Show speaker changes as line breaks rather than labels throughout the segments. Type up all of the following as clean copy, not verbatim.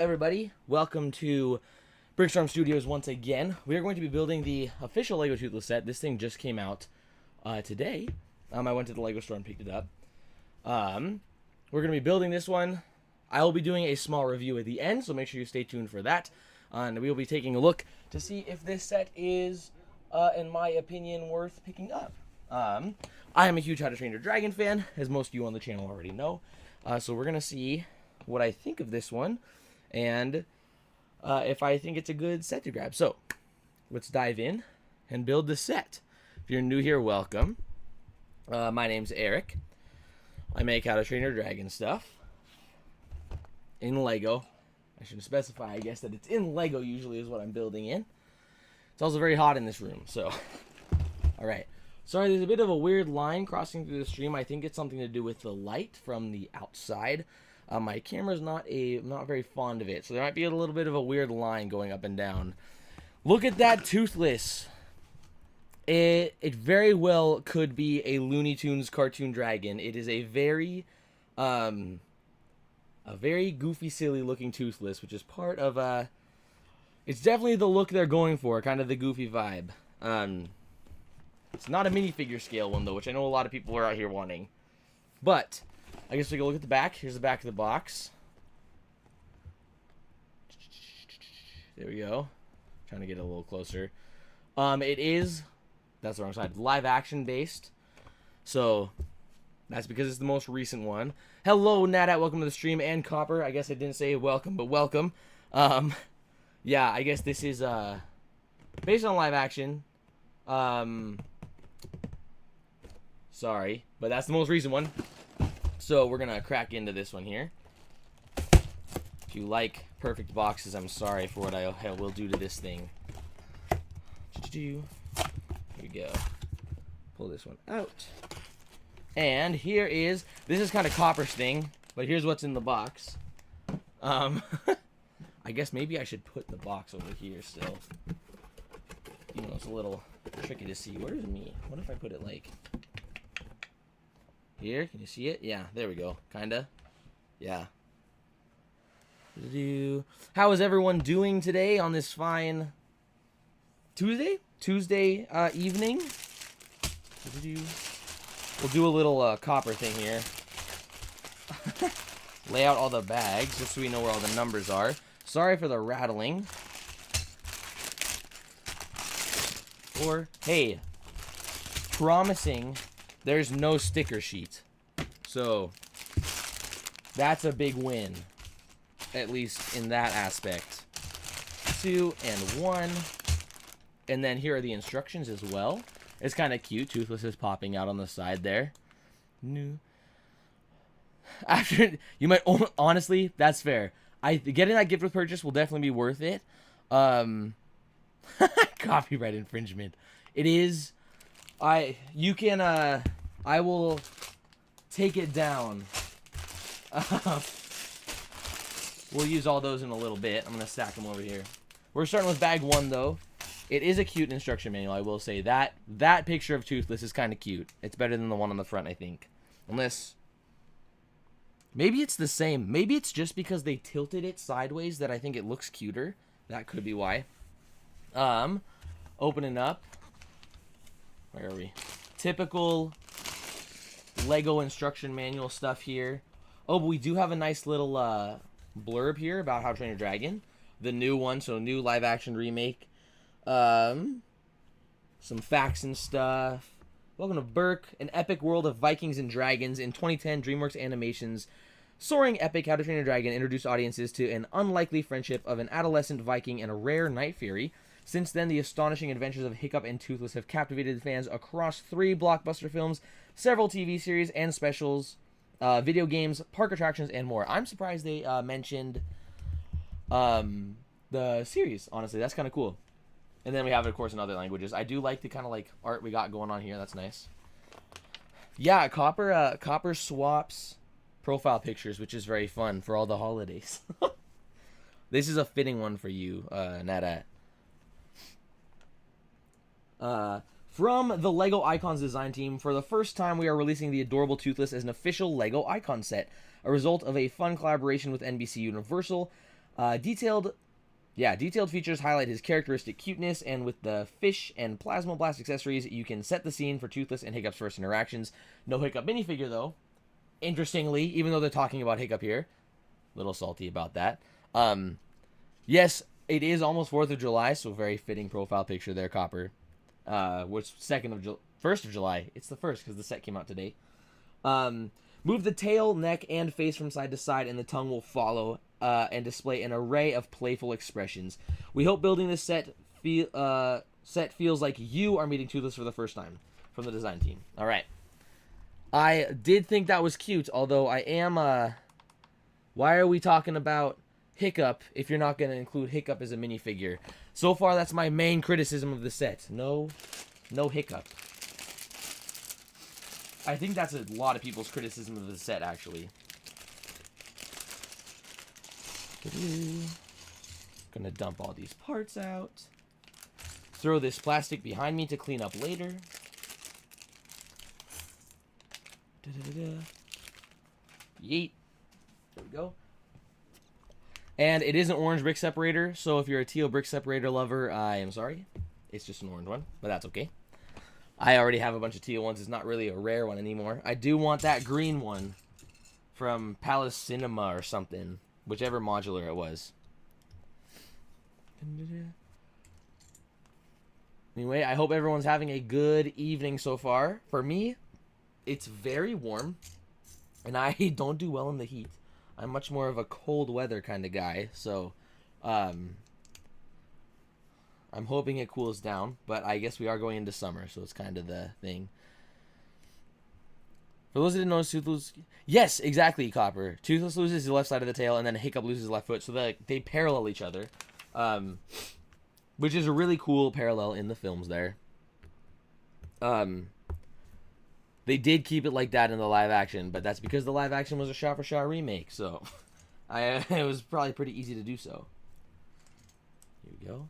Everybody, welcome to Brickstorm Studios once again. We are going to be building the official LEGO Toothless set. This thing just came out today. I went to the LEGO store and picked it up. We're going to be building this one. I will be doing a small review at the end, so make sure you stay tuned for that. And we will be taking a look to see if this set is, in my opinion, worth picking up. I am a huge How to Train Your Dragon fan, as most of you on the channel already know. So we're going to see what I think of this one. And if I think it's a good set to grab. So, let's dive in and build the set. If you're new here, welcome. My name's Eric. I make How to Train Your Dragon stuff in LEGO. I should specify, I guess, that it's in LEGO usually is what I'm building in. It's also very hot in this room, so. Alright. Sorry, there's a bit of a weird line crossing through the stream. I think it's something to do with the light from the outside. My camera's not very fond of it, so there might be a little bit of a weird line going up and down. Look at that Toothless. It very well could be a Looney Tunes cartoon dragon. It is a very goofy, silly looking Toothless, which is part of it's definitely the look they're going for, kind of the goofy vibe. It's not a minifigure scale one though, which I know a lot of people are out here wanting, but. I guess we can look at the back. Here's the back of the box. There we go. Trying to get a little closer. It is, that's the wrong side, live action based. So, that's because it's the most recent one. Hello, Nadat. Welcome to the stream. And Copper. I guess I didn't say welcome, but welcome. Yeah, I guess this is based on live action. Sorry, but that's the most recent one. So we're going to crack into this one here. If you like perfect boxes, I'm sorry for what I will do to this thing. Here we go. Pull this one out. And here is, this is kind of Copper's thing, but here's what's in the box. I guess maybe I should put the box over here still. You know, it's a little tricky to see. Where's me? What if I put it like... Here, can you see it? Yeah, there we go. Kinda. Yeah. How is everyone doing today on this fine Tuesday? Tuesday evening? We'll do a little Copper thing here. Lay out all the bags just so we know where all the numbers are. Sorry for the rattling. Or, hey, promising... There's no sticker sheet. So, that's a big win. At least in that aspect. 2 and 1. And then here are the instructions as well. It's kind of cute. Toothless is popping out on the side there. After, you might, honestly, that's fair. Getting that gift with purchase will definitely be worth it. Copyright infringement. It is... you can, I will take it down. We'll use all those in a little bit. I'm going to stack them over here. We're starting with bag 1, though. It is a cute instruction manual, I will say. That picture of Toothless is kind of cute. It's better than the one on the front, I think. Unless, maybe it's the same. Maybe it's just because they tilted it sideways that I think it looks cuter. That could be why. Opening up. Where are we? Typical LEGO instruction manual stuff here. Oh, but we do have a nice little blurb here about How to Train Your Dragon. The new one, so new live action remake. Some facts and stuff. Welcome to Burke, an epic world of Vikings and dragons. In 2010, DreamWorks Animation's soaring epic How to Train Your Dragon introduced audiences to an unlikely friendship of an adolescent Viking and a rare night fairy. Since then, the astonishing adventures of Hiccup and Toothless have captivated fans across 3 blockbuster films, several TV series and specials, video games, park attractions, and more. I'm surprised they mentioned the series, honestly. That's kind of cool. And then we have it, of course, in other languages. I do like the kind of like art we got going on here. That's nice. Yeah, Copper swaps profile pictures, which is very fun for all the holidays. This is a fitting one for you, Nadat. From the LEGO Icons design team, for the first time we are releasing the adorable Toothless as an official LEGO Icon set, a result of a fun collaboration with NBC Universal. Detailed features highlight his characteristic cuteness, and with the fish and plasma blast accessories, you can set the scene for Toothless and Hiccup's first interactions. No Hiccup minifigure, though. Interestingly, even though they're talking about Hiccup here. A little salty about that. Yes, it is almost 4th of July, so very fitting profile picture there, Copper. Which 1st of July. It's the 1st because the set came out today. Move the tail, neck, and face from side to side, and the tongue will follow and display an array of playful expressions. We hope building this set feels like you are meeting Toothless for the first time from the design team. All right. I did think that was cute, although I am... why are we talking about Hiccup if you're not going to include Hiccup as a minifigure? So far, that's my main criticism of the set. No Hiccup. I think that's a lot of people's criticism of the set, actually. Gonna dump all these parts out. Throw this plastic behind me to clean up later. Yeet. There we go. And it is an orange brick separator, so if you're a teal brick separator lover, I am sorry. It's just an orange one, but that's okay. I already have a bunch of teal ones. It's not really a rare one anymore. I do want that green one from Palace Cinema or something. Whichever modular it was. Anyway, I hope everyone's having a good evening so far. For me, it's very warm. And I don't do well in the heat. I'm much more of a cold weather kind of guy. So, I'm hoping it cools down. But I guess we are going into summer, so it's kind of the thing. For those that didn't notice, Toothless... Yes, exactly, Copper. Toothless loses the left side of the tail, and then Hiccup loses his left foot, so they parallel each other. Which is a really cool parallel in the films there. They did keep it like that in the live action, but that's because the live action was a shot-for-shot remake, so... it was probably pretty easy to do so. Here we go.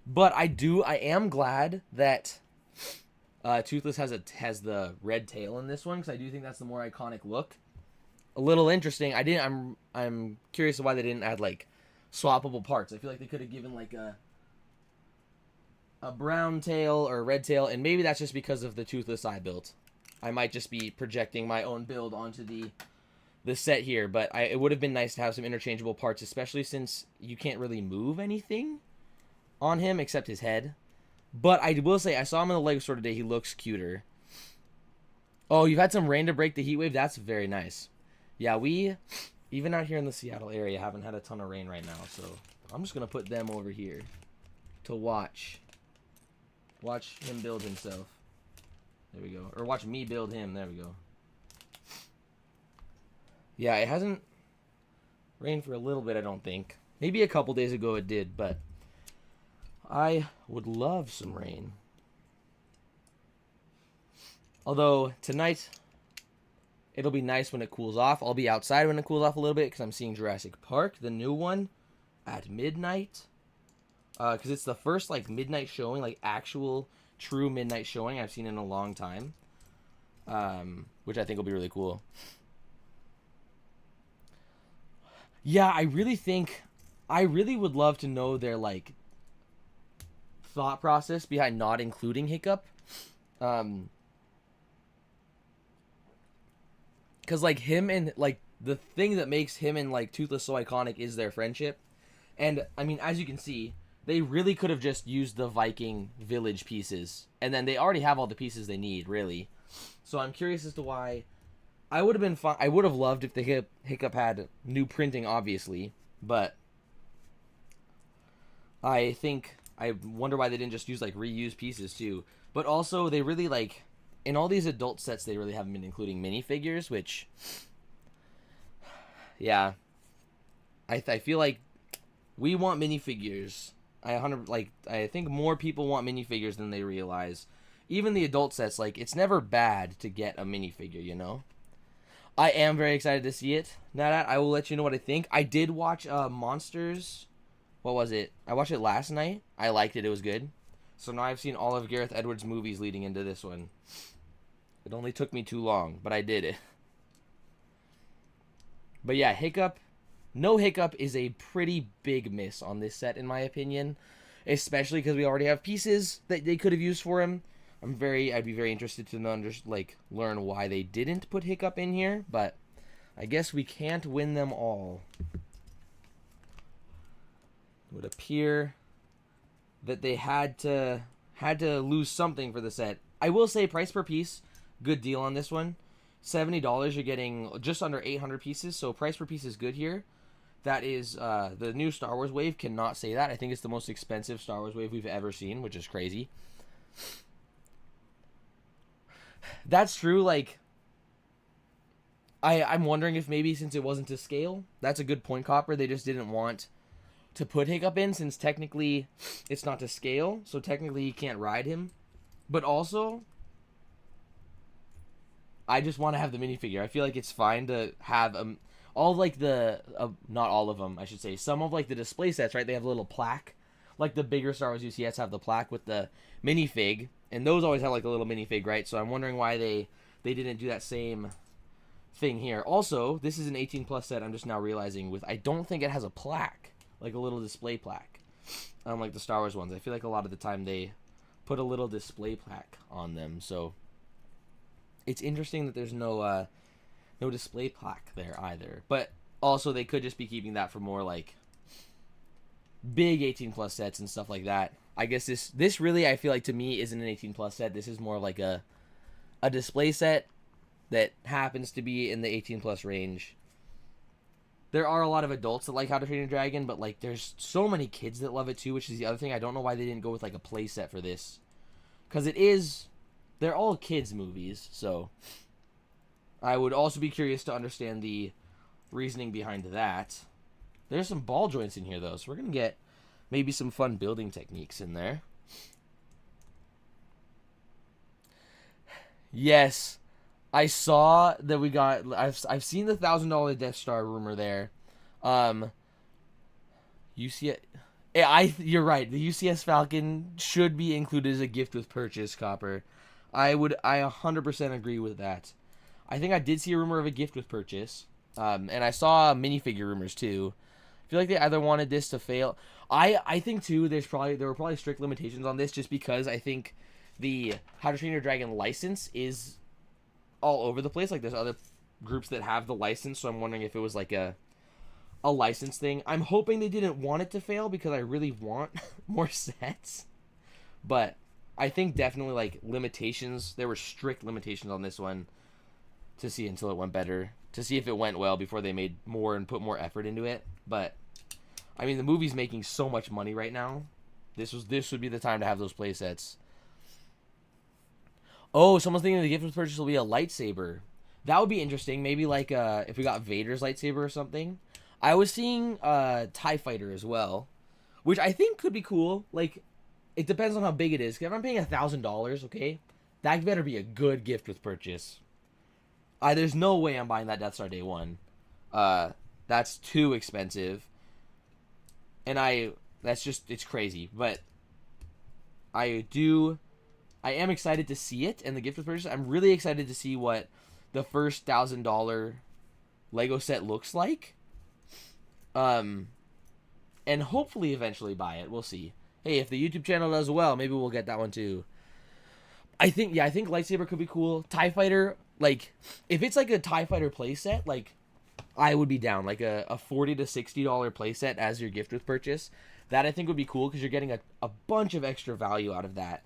But I am glad that... Toothless has the red tail in this one, because I do think that's the more iconic look. A little interesting. I'm curious why they didn't add like swappable parts. I feel like they could have given like a brown tail or a red tail, and maybe that's just because of the Toothless I built. I might just be projecting my own build onto the set here, but it would have been nice to have some interchangeable parts, especially since you can't really move anything on him except his head. But I will say, I saw him in the Lego store today. He looks cuter. Oh, you've had some rain to break the heat wave? That's very nice. Yeah, we, even out here in the Seattle area, haven't had a ton of rain right now. So I'm just going to put them over here to watch. Watch him build himself. There we go. Or watch me build him. There we go. Yeah, it hasn't rained for a little bit, I don't think. Maybe a couple days ago it did, but... I would love some rain. Although, tonight, it'll be nice when it cools off. I'll be outside when it cools off a little bit because I'm seeing Jurassic Park, the new one, at midnight. Because it's the first, like, midnight showing, like, actual, true midnight showing I've seen in a long time. Which I think will be really cool. Yeah, I really would love to know their, like, thought process behind not including Hiccup, because like him and like the thing that makes him and like Toothless so iconic is their friendship. And I mean, as you can see, they really could have just used the Viking village pieces, and then they already have all the pieces they need, really. So I'm curious as to why. I would have been fine. I would have loved if the Hiccup had new printing, obviously, but I wonder why they didn't just use, like, reused pieces, too. But also, they really, like... In all these adult sets, they really haven't been including minifigures, which... Yeah. I feel like we want minifigures. I think more people want minifigures than they realize. Even the adult sets, like, it's never bad to get a minifigure, you know? I am very excited to see it. Now that, I will let you know what I think. I did watch Monsters... What was it? I watched it last night. I liked it. It was good. So now I've seen all of Gareth Edwards' movies leading into this one. It only took me too long, but I did it. But yeah, Hiccup, no hiccup is a pretty big miss on this set, in my opinion, especially because we already have pieces that they could have used for him. I'd be very interested to know, learn why they didn't put hiccup in here, but I guess we can't win them all. It would appear that they had to lose something for the set. I will say price per piece, good deal on this one. $70, you're getting just under 800 pieces, so price per piece is good here. That is the new Star Wars wave. Cannot say that. I think it's the most expensive Star Wars wave we've ever seen, which is crazy. That's true. Like, I'm wondering if maybe since it wasn't to scale, that's a good point, Copper. They just didn't want to put hiccup in since technically it's not to scale, so technically you can't ride him. But also, I just want to have the minifigure. I feel like it's fine to have all of like the not all of them, I should say. Some of like the display sets, right? They have a little plaque. Like the bigger Star Wars UCS have the plaque with the minifig, and those always have like a little minifig, right? So I'm wondering why they didn't do that same thing here. Also, this is an 18 plus set. I'm just now realizing I don't think it has a plaque, like a little display plaque, unlike the Star Wars ones. I feel like a lot of the time they put a little display plaque on them. So it's interesting that there's no display plaque there either. But also they could just be keeping that for more like big 18 plus sets and stuff like that. I guess this really, I feel like, to me, isn't an 18 plus set. This is more like a display set that happens to be in the 18 plus range. There are a lot of adults that like How to Train Your Dragon, but like there's so many kids that love it too, which is the other thing. I don't know why they didn't go with like a play set for this, because they're all kids movies. So I would also be curious to understand the reasoning behind that. There's some ball joints in here though, so we're gonna get maybe some fun building techniques in there. Yes, I saw that we got. I've seen the $1,000 Death Star rumor there. UCS. You're right. The UCS Falcon should be included as a gift with purchase, Copper. I 100% agree with that. I think I did see a rumor of a gift with purchase. And I saw minifigure rumors too. I feel like they either wanted this to fail. I think too. There were probably strict limitations on this, just because I think the How to Train Your Dragon license is all over the place. Like there's other groups that have the license, so I'm wondering if it was like a license thing. I'm hoping they didn't want it to fail because I really want more sets. But I think definitely like limitations. There were strict limitations on this one to see until it went better. To see if it went well before they made more and put more effort into it. But I mean, the movie's making so much money right now. This would be the time to have those play sets. Oh, someone's thinking the gift with purchase will be a lightsaber. That would be interesting. Maybe like if we got Vader's lightsaber or something. I was seeing TIE Fighter as well, which I think could be cool. Like, it depends on how big it is. If I'm paying $1,000, okay, that better be a good gift with purchase. There's no way I'm buying that Death Star day one. That's too expensive. And it's crazy. But I am excited to see it and the gift with purchase. I'm really excited to see what the first $1,000 Lego set looks like. And hopefully eventually buy it. We'll see. Hey, if the YouTube channel does well, maybe we'll get that one too. I think lightsaber could be cool. TIE Fighter, like, if it's like a TIE Fighter playset, like, I would be down. Like a $40 to $60 playset as your gift with purchase. That I think would be cool because you're getting a bunch of extra value out of that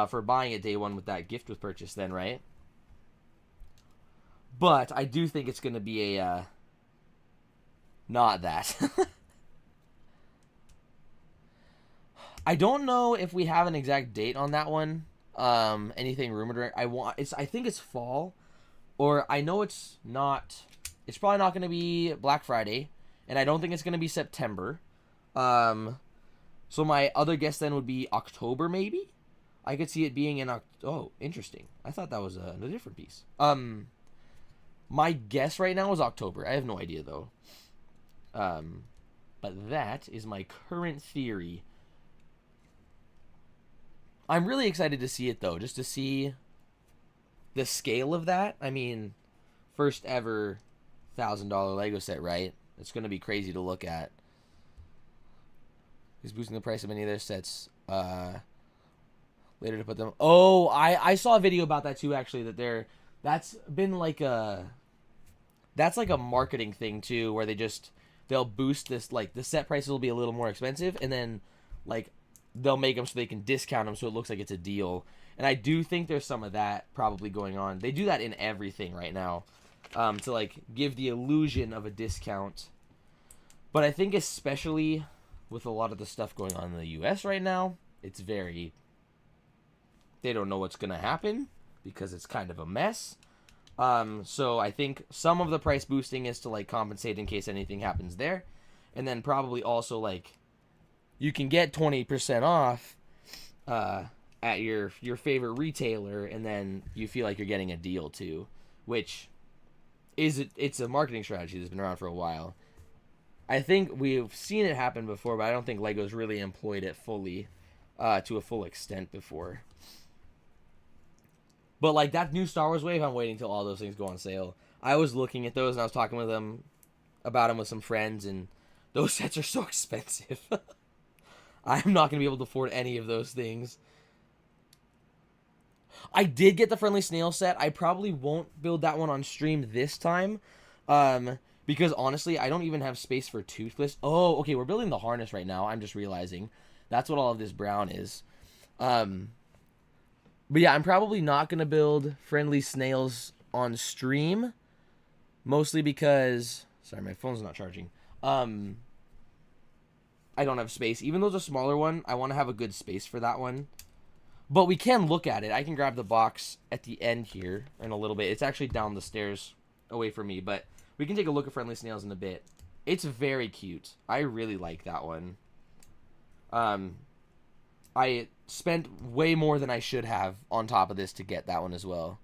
for buying it day one with that gift with purchase then, right? But I do think it's going to be a not that. I don't know if we have an exact date on that one. Anything rumored? I think it's fall, or I know it's not. It's probably not going to be Black Friday, and I don't think it's going to be September. So my other guess then would be October, maybe. I could see it being in oh, interesting. I thought that was a different piece. My guess right now is October. I have no idea though. But that is my current theory. I'm really excited to see it though, just to see the scale of that. I mean, first ever $1,000 Lego set, right? It's going to be crazy to look at. He's boosting the price of many of their sets. Later to put them. Oh, I saw a video about that too. Actually, that's been like a marketing thing too, where they'll boost this, like the set prices will be a little more expensive, and then like they'll make them so they can discount them so it looks like it's a deal. And I do think there's some of that probably going on. They do that in everything right now, to like give the illusion of a discount. But I think especially with a lot of the stuff going on in the US right now, it's very, they don't know what's going to happen because it's kind of a mess. So I think some of the price boosting is to like compensate in case anything happens there. And then probably also like you can get 20% off at your favorite retailer, and then you feel like you're getting a deal too, which it's a marketing strategy that's been around for a while. I think we've seen it happen before, but I don't think Lego's really employed it fully to a full extent before. But like that new Star Wars wave, I'm waiting till all those things go on sale. I was looking at those and I was talking with them about them with some friends, and those sets are so expensive. I'm not going to be able to afford any of those things. I did get the Friendly Snail set. I probably won't build that one on stream this time. Because honestly, I don't even have space for Toothless. Oh, okay, we're building the harness right now. I'm just realizing. That's what all of this brown is. But yeah, I'm probably not going to build Friendly Snails on stream. Mostly because... Sorry, my phone's not charging. I don't have space. Even though it's a smaller one, I want to have a good space for that one. But we can look at it. I can grab the box at the end here in a little bit. It's actually down the stairs away from me, but we can take a look at Friendly Snails in a bit. It's very cute. I really like that one. I spent way more than I should have on top of this to get that one as well.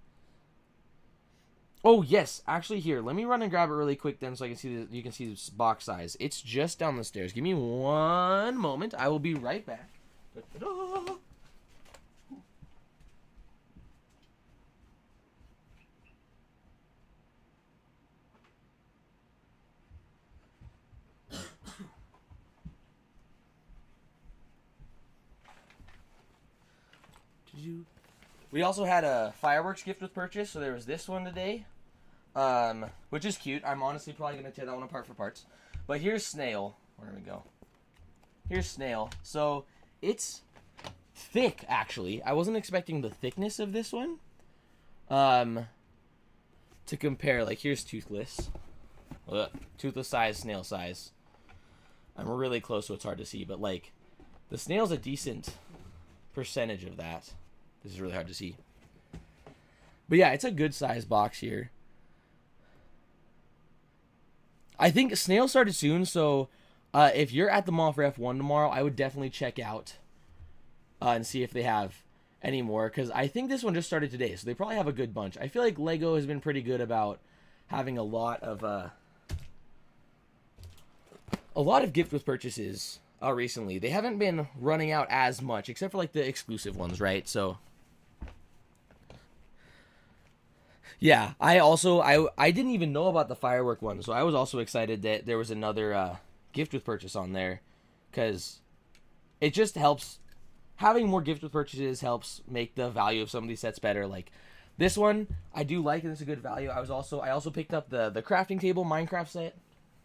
Oh, yes. Actually, here. Let me run and grab it really quick then so I can see you can see this box size. It's just down the stairs. Give me one moment. I will be right back. Da-da-da. We also had a fireworks gift with purchase, so there was this one today, which is cute. I'm honestly probably going to tear that one apart for parts. But here's Snail. Where do we go? Here's Snail. So it's thick, actually. I wasn't expecting the thickness of this one. To compare, like, here's Toothless. Toothless size, Snail size. I'm really close, so it's hard to see, but, like, the Snail's a decent percentage of that. This is really hard to see. But yeah, it's a good size box here. I think Snail started soon, so if you're at the mall for F1 tomorrow, I would definitely check out and see if they have any more, because I think this one just started today, so they probably have a good bunch. I feel like Lego has been pretty good about having a lot of gift with purchases recently. They haven't been running out as much, except for like the exclusive ones, right? So yeah, I didn't even know about the firework one, so I was also excited that there was another gift with purchase on there, because it just helps. Having more gift with purchases helps make the value of some of these sets better. Like this one, I do like, and it's a good value. I also picked up the crafting table Minecraft set.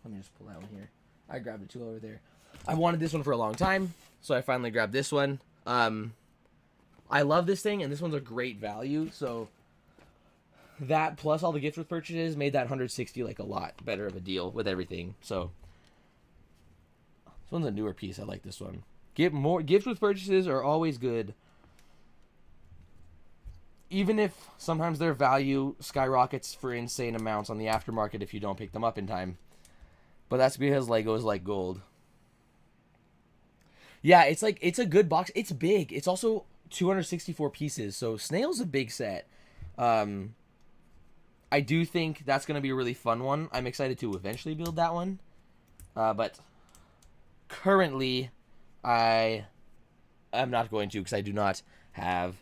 Let me just pull that one here. I grabbed it too over there. I wanted this one for a long time, so I finally grabbed this one. I love this thing, and this one's a great value, so that plus all the gift with purchases made that 160 like a lot better of a deal with everything. So this one's a newer piece. I like this one. Gift with purchases are always good, even if sometimes their value skyrockets for insane amounts on the aftermarket if you don't pick them up in time. But that's because Lego is like gold. Yeah, it's a good box. It's big. It's also 264 pieces, so Snail's a big set. I do think that's going to be a really fun one. I'm excited to eventually build that one. But currently, I am not going to, because I do not have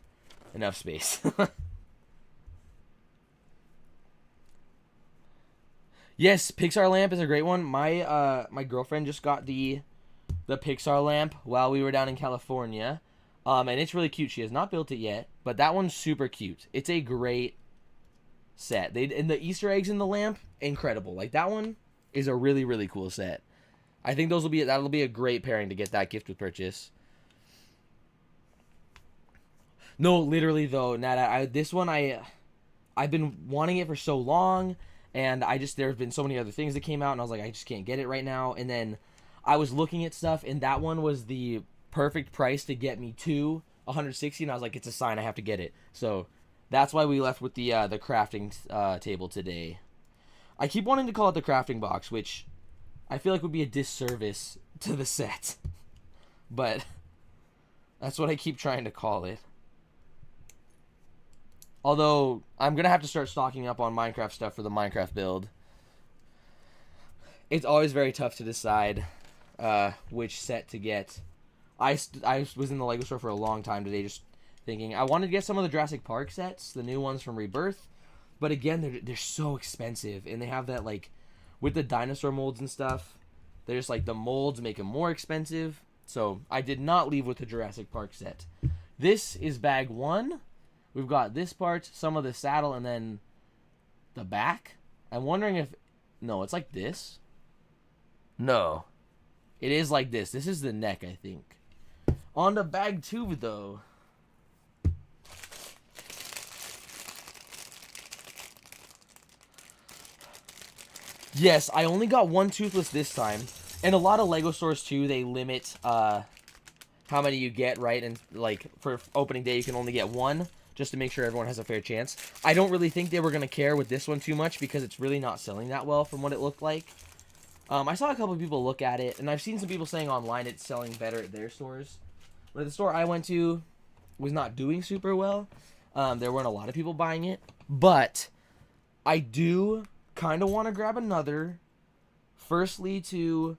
enough space. Yes, Pixar lamp is a great one. My girlfriend just got the Pixar lamp while we were down in California. And it's really cute. She has not built it yet, but that one's super cute. It's a great set. And the Easter eggs in the lamp, incredible. Like that one is a really, really cool set. I think that'll be a great pairing to get that gift with purchase. No, literally though, Nat, I've been wanting it for so long, and there's been so many other things that came out, and I was like, I just can't get it right now. And then I was looking at stuff, and that one was the perfect price to get me to 160, and I was like, it's a sign, I have to get it. So that's why we left with the crafting table today. I keep wanting to call it the crafting box, which I feel like would be a disservice to the set, but that's what I keep trying to call it. Although, I'm going to have to start stocking up on Minecraft stuff for the Minecraft build. It's always very tough to decide which set to get. I was in the LEGO store for a long time today just thinking. I wanted to get some of the Jurassic Park sets, the new ones from Rebirth. But again, they're so expensive. And they have that, like, with the dinosaur molds and stuff, there's, like, the molds make them more expensive. So, I did not leave with the Jurassic Park set. This is bag 1. We've got this part, some of the saddle, and then the back. I'm wondering if... No, it's like this. No. It is like this. This is the neck, I think. On to bag 2, though. Yes, I only got one Toothless this time. And a lot of LEGO stores, too, they limit how many you get, right? And, like, for opening day, you can only get one, just to make sure everyone has a fair chance. I don't really think they were going to care with this one too much because it's really not selling that well from what it looked like. I saw a couple of people look at it, and I've seen some people saying online it's selling better at their stores. But the store I went to was not doing super well. There weren't a lot of people buying it. But I do kind of want to grab another. Firstly, to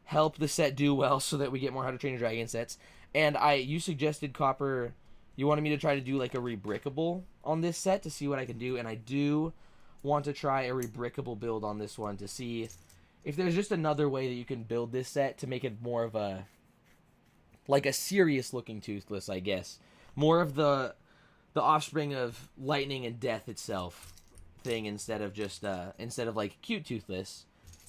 help the set do well so that we get more How to Train Your Dragon sets. And you suggested, Copper... You wanted me to try to do like a rebrickable on this set to see what I can do, and I do want to try a rebrickable build on this one to see if there's just another way that you can build this set to make it more of a, like a serious looking Toothless, I guess. More of the offspring of lightning and death itself thing instead of just, instead of like cute Toothless.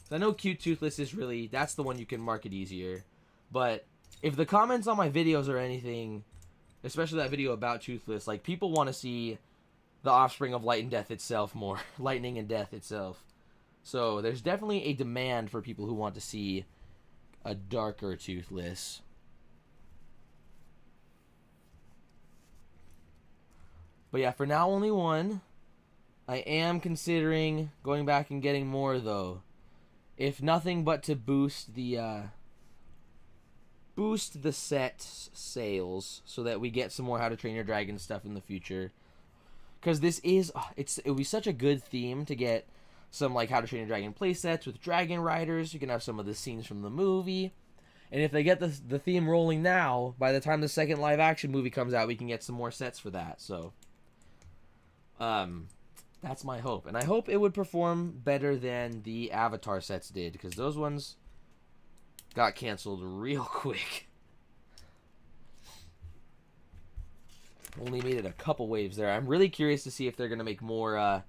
So I know cute Toothless is really, that's the one you can market easier. But if the comments on my videos or anything... Especially that video about Toothless. Like, people want to see the offspring of light and death itself more. Lightning and death itself. So, there's definitely a demand for people who want to see a darker Toothless. But yeah, for now, only one. I am considering going back and getting more, though. If nothing but to boost the set sales so that we get some more How to Train Your Dragon stuff in the future. Because this is, it would be such a good theme to get some like How to Train Your Dragon playsets with dragon riders. You can have some of the scenes from the movie. And if they get the theme rolling now, by the time the second live action movie comes out, we can get some more sets for that. So, that's my hope. And I hope it would perform better than the Avatar sets did, because those ones got canceled real quick. Only made it a couple waves there. I'm really curious to see if they're going to make more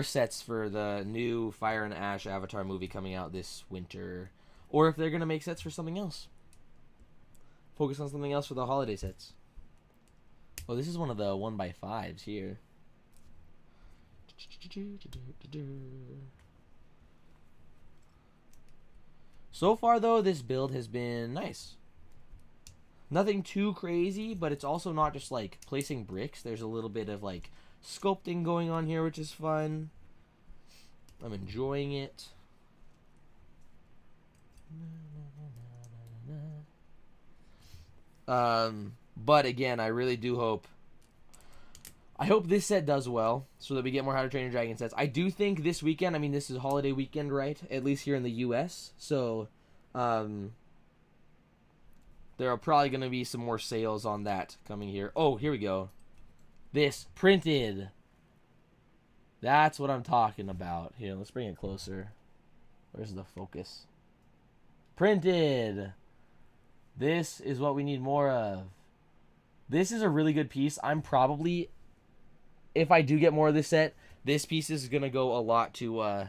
sets for the new Fire and Ash Avatar movie coming out this winter. Or if they're going to make sets for something else. Focus on something else for the holiday sets. Oh, this is one of the 1x5s here. So far, though, this build has been nice. Nothing too crazy, but it's also not just, like, placing bricks. There's a little bit of, like, sculpting going on here, which is fun. I'm enjoying it. But, again, I really do hope... I hope this set does well, so that we get more How to Train Your Dragon sets. I do think this weekend, I mean, this is holiday weekend, right? At least here in the U.S., so, there are probably going to be some more sales on that coming here. Oh, here we go. This, printed. That's what I'm talking about. Here, let's bring it closer. Where's the focus? Printed. This is what we need more of. This is a really good piece. I'm probably, if I do get more of this set, this piece is gonna go a lot to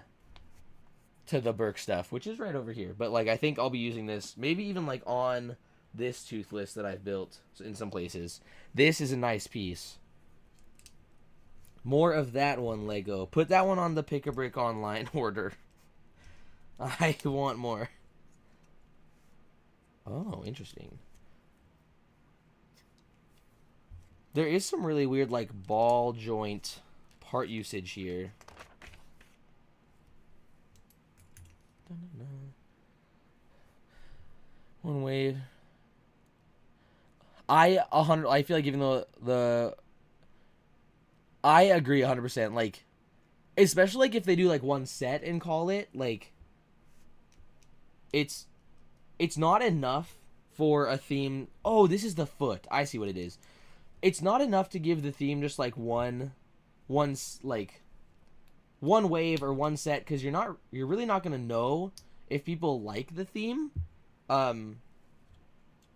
the Burke stuff, which is right over here. But like, I think I'll be using this maybe even like on this Toothless that I've built in some places. This is a nice piece. More of that one, Lego. Put that one on the Pick-a-Brick online order. I want more. Oh, interesting. There is some really weird, like, ball joint part usage here. One wave. I feel like even though I agree 100%. Like, especially like if they do like one set and call it, like, it's not enough for a theme. Oh, this is the foot. I see what it is. It's not enough to give the theme just like one wave or one set, because you're really not gonna know if people like the theme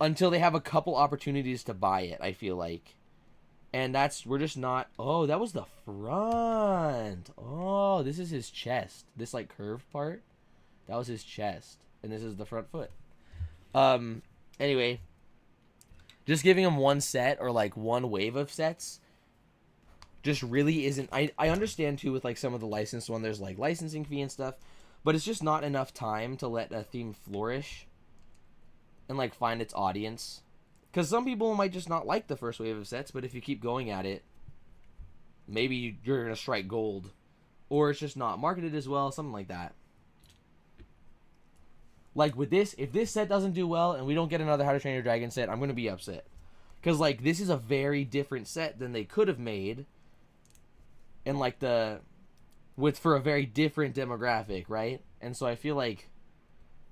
until they have a couple opportunities to buy it, I feel like. And we're just not. Oh, that was the front. Oh, this is his chest. This like curved part, that was his chest, and this is the front foot. Anyway, just giving him one set or like one wave of sets just really isn't. I understand too with like some of the licensed one, there's like licensing fee and stuff, but it's just not enough time to let a theme flourish and like find its audience. Because some people might just not like the first wave of sets, but if you keep going at it, maybe you're going to strike gold. Or it's just not marketed as well, something like that. Like with this, if this set doesn't do well and we don't get another How to Train Your Dragon set, I'm going to be upset. Because like this is a very different set than they could have made. And like for a very different demographic, right? And so I feel like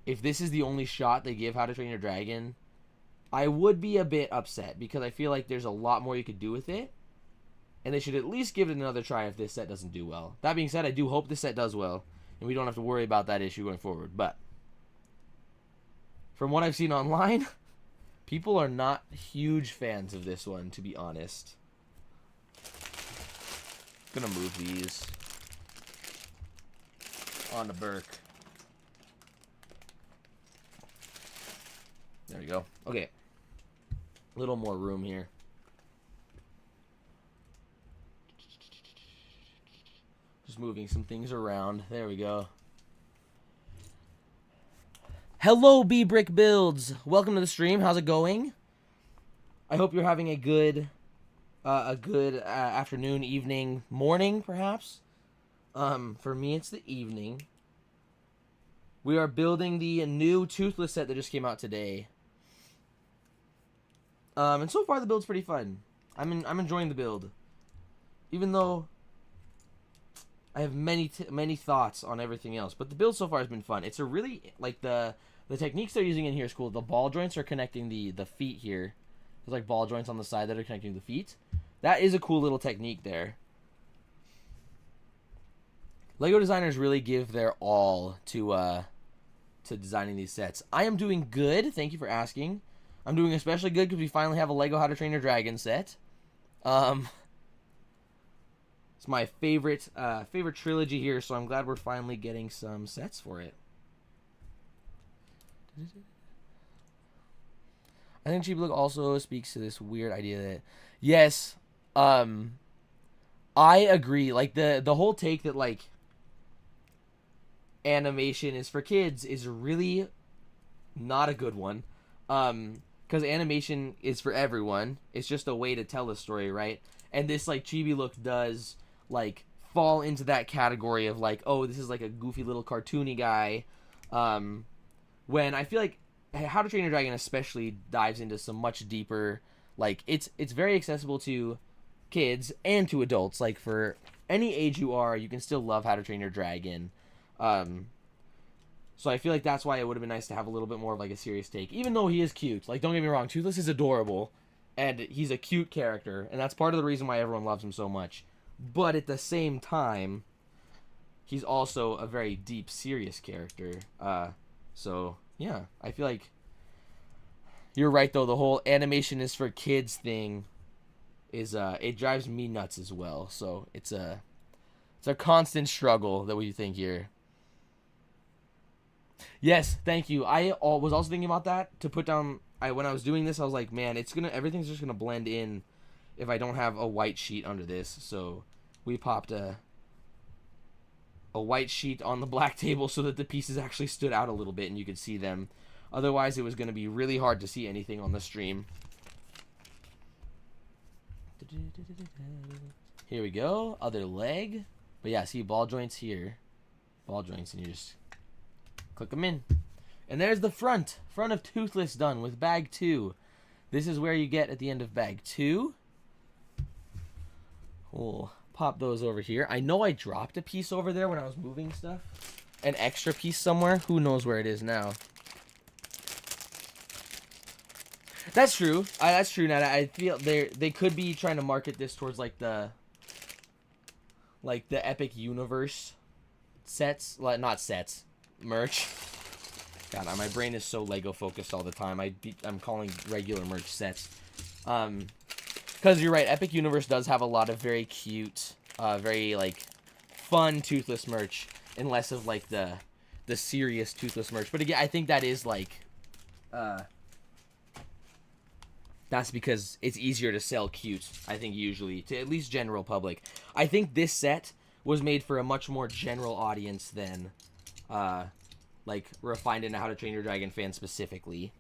if this is the only shot they give How to Train Your Dragon, I would be a bit upset, because I feel like there's a lot more you could do with it, and they should at least give it another try if this set doesn't do well. That being said, I do hope this set does well, and we don't have to worry about that issue going forward. But from what I've seen online, people are not huge fans of this one, to be honest. I'm gonna move these on to Burke. There we go. Okay. A little more room here. Just moving some things around. There we go. Hello, B-Brick Builds. Welcome to the stream. How's it going? I hope you're having a good afternoon, evening, morning, perhaps. For me, it's the evening. We are building the new Toothless set that just came out today. And so far the build's pretty fun. I'm enjoying the build, even though I have many thoughts on everything else. But the build so far has been fun. It's a really like the techniques they're using in here is cool. The ball joints are connecting the feet here. There's like ball joints on the side that are connecting the feet. That is a cool little technique there. Lego designers really give their all to designing these sets. I am doing good. Thank you for asking. I'm doing especially good because we finally have a Lego How to Train Your Dragon set. It's my favorite trilogy here, so I'm glad we're finally getting some sets for it. I think Cheap Look also speaks to this weird idea that, yes, I agree. Like the whole take that like animation is for kids is really not a good one. Because animation is for everyone. It's just a way to tell a story, right? And this like Chibi Look does like fall into that category of like, oh, this is like a goofy little cartoony guy. When I feel like How to Train Your Dragon especially dives into some much deeper, like it's very accessible to kids and to adults. Like for any age you are, you can still love How to Train Your Dragon. So I feel like that's why it would have been nice to have a little bit more of like a serious take, even though he is cute. Like, don't get me wrong, Toothless is adorable, and he's a cute character, and that's part of the reason why everyone loves him so much. but at the same time, he's also a very deep, serious character. So yeah, I feel like you're right though. The whole animation is for kids thing is it drives me nuts as well. So it's a constant struggle that we think here. Yes, thank you. I was also thinking about that to put down. When I was doing this, I was like, man, everything's just gonna blend in if I don't have a white sheet under this. So we popped a white sheet on the black table so that the pieces actually stood out a little bit and you could see them. Otherwise, it was going to be really hard to see anything on the stream. Here we go. Other leg. But yeah, see ball joints here. Ball joints, and you just click them in. And there's the front. Front of Toothless done with bag 2. This is where you get at the end of bag 2. We'll pop those over here. I know I dropped a piece over there when I was moving stuff. An extra piece somewhere. Who knows where it is now? That's true. That's true, Nat. I feel they could be trying to market this towards like the Epic Universe sets, not sets, merch. God, my brain is so Lego focused all the time. I'm calling regular merch sets. Because you're right, Epic Universe does have a lot of very cute, very like fun Toothless merch, and less of like the serious Toothless merch. But again, I think that is like that's because it's easier to sell cute, I think, usually, to at least general public. I think this set was made for a much more general audience than, like, Refined into How to Train Your Dragon fans specifically.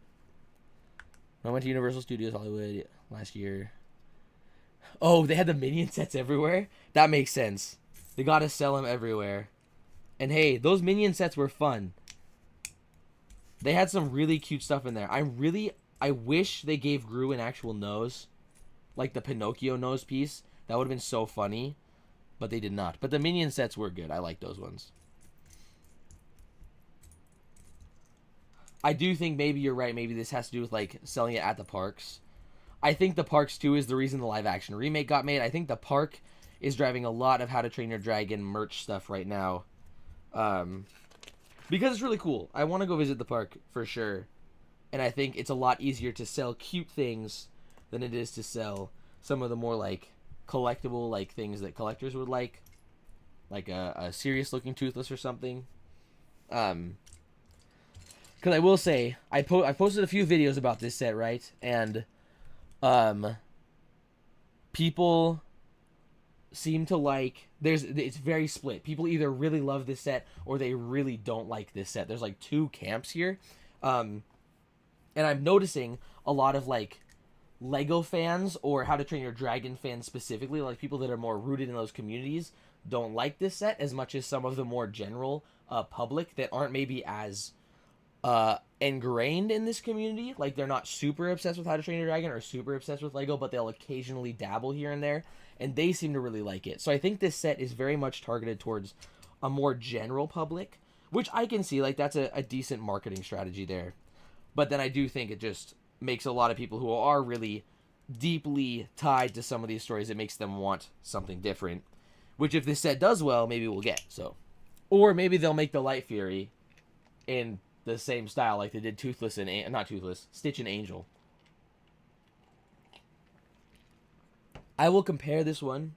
I went to Universal Studios Hollywood last year. Oh, they had the Minion sets everywhere? That makes sense. They gotta sell them everywhere. And hey, those Minion sets were fun. They had some really cute stuff in there. I wish they gave Gru an actual nose. Like the Pinocchio nose piece. That would have been so funny. But they did not. But the Minion sets were good. I like those ones. I do think maybe you're right. Maybe this has to do with like selling it at the parks. I think the parks too is the reason the live action remake got made. I think the park is driving a lot of How to Train Your Dragon merch stuff right now. Because it's really cool. I want to go visit the park for sure. And I think it's a lot easier to sell cute things than it is to sell some of the more like collectible like things that collectors would like a serious looking Toothless or something. Because I will say I posted a few videos about this set, right? And people seem to like it's very split. People either really love this set or they really don't like this set. There's like two camps here. And I'm noticing a lot of, like, Lego fans or How to Train Your Dragon fans specifically, like people that are more rooted in those communities, don't like this set as much as some of the more general public that aren't maybe as ingrained in this community. Like, they're not super obsessed with How to Train Your Dragon or super obsessed with Lego, but they'll occasionally dabble here and there, and they seem to really like it. So I think this set is very much targeted towards a more general public, which I can see, like, that's a decent marketing strategy there. But then I do think it just makes a lot of people who are really deeply tied to some of these stories, it makes them want something different. Which if this set does well, maybe we'll get. So, or maybe they'll make the Light Fury in the same style like they did Toothless and not Toothless, Stitch and Angel. I will compare this one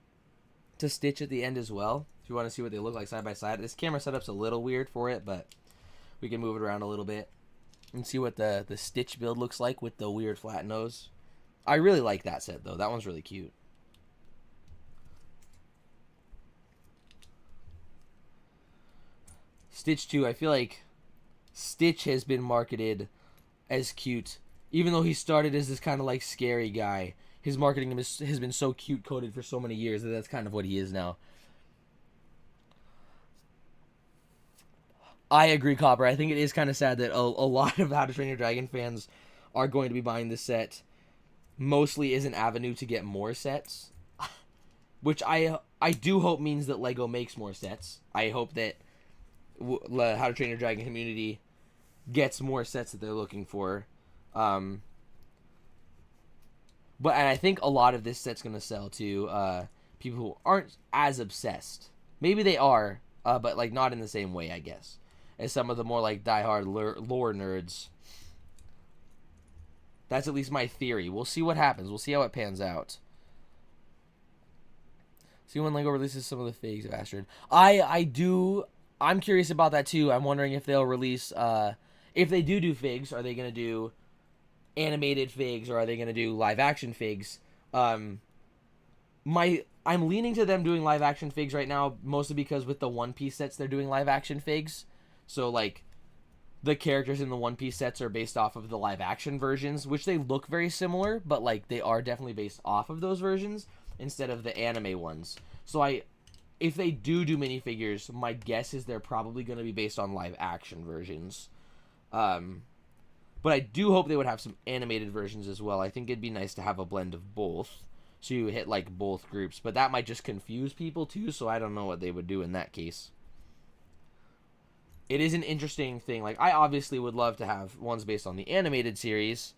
to Stitch at the end as well. If you want to see what they look like side by side. This camera setup's a little weird for it, but we can move it around a little bit and see what the Stitch build looks like with the weird flat nose. I really like that set, though. That one's really cute. Stitch 2, I feel like Stitch has been marketed as cute. Even though he started as this kind of, like, scary guy, his marketing has been so cute-coded for so many years that that's kind of what he is now. I agree, Copper. I think it is kind of sad that a lot of How to Train Your Dragon fans are going to be buying this set mostly as an avenue to get more sets, which I do hope means that Lego makes more sets. I hope that How to Train Your Dragon community gets more sets that they're looking for. But and I think a lot of this set's going to sell to people who aren't as obsessed. Maybe they are, but like not in the same way, I guess, as some of the more like diehard lore nerds. That's at least my theory. We'll see what happens. We'll see how it pans out. See when LEGO releases some of the figs of Astrid. I'm curious about that too. I'm wondering if they'll release, if they do figs, are they going to do animated figs or are they going to do live action figs? I'm leaning to them doing live action figs right now, mostly because with the One Piece sets, they're doing live action figs. So like, the characters in the One Piece sets are based off of the live action versions, which they look very similar, but like they are definitely based off of those versions instead of the anime ones. So if they do minifigures, my guess is they're probably going to be based on live action versions. But I do hope they would have some animated versions as well. I think it'd be nice to have a blend of both, so you hit like both groups. But that might just confuse people too, so I don't know what they would do in that case. It is an interesting thing. Like, I obviously would love to have ones based on the animated series,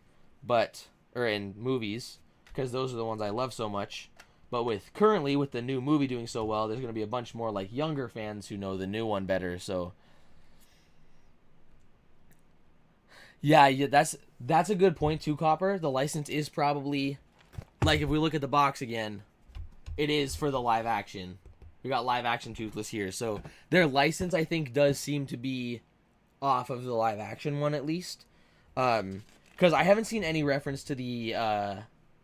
or in movies, because those are the ones I love so much. But currently with the new movie doing so well, there's going to be a bunch more like younger fans who know the new one better. So yeah, that's a good point too, Copper. The license is probably, like, if we look at the box again, it is for the live action. We got live action Toothless here, so their license, I think, does seem to be off of the live action one at least, because I haven't seen any reference to the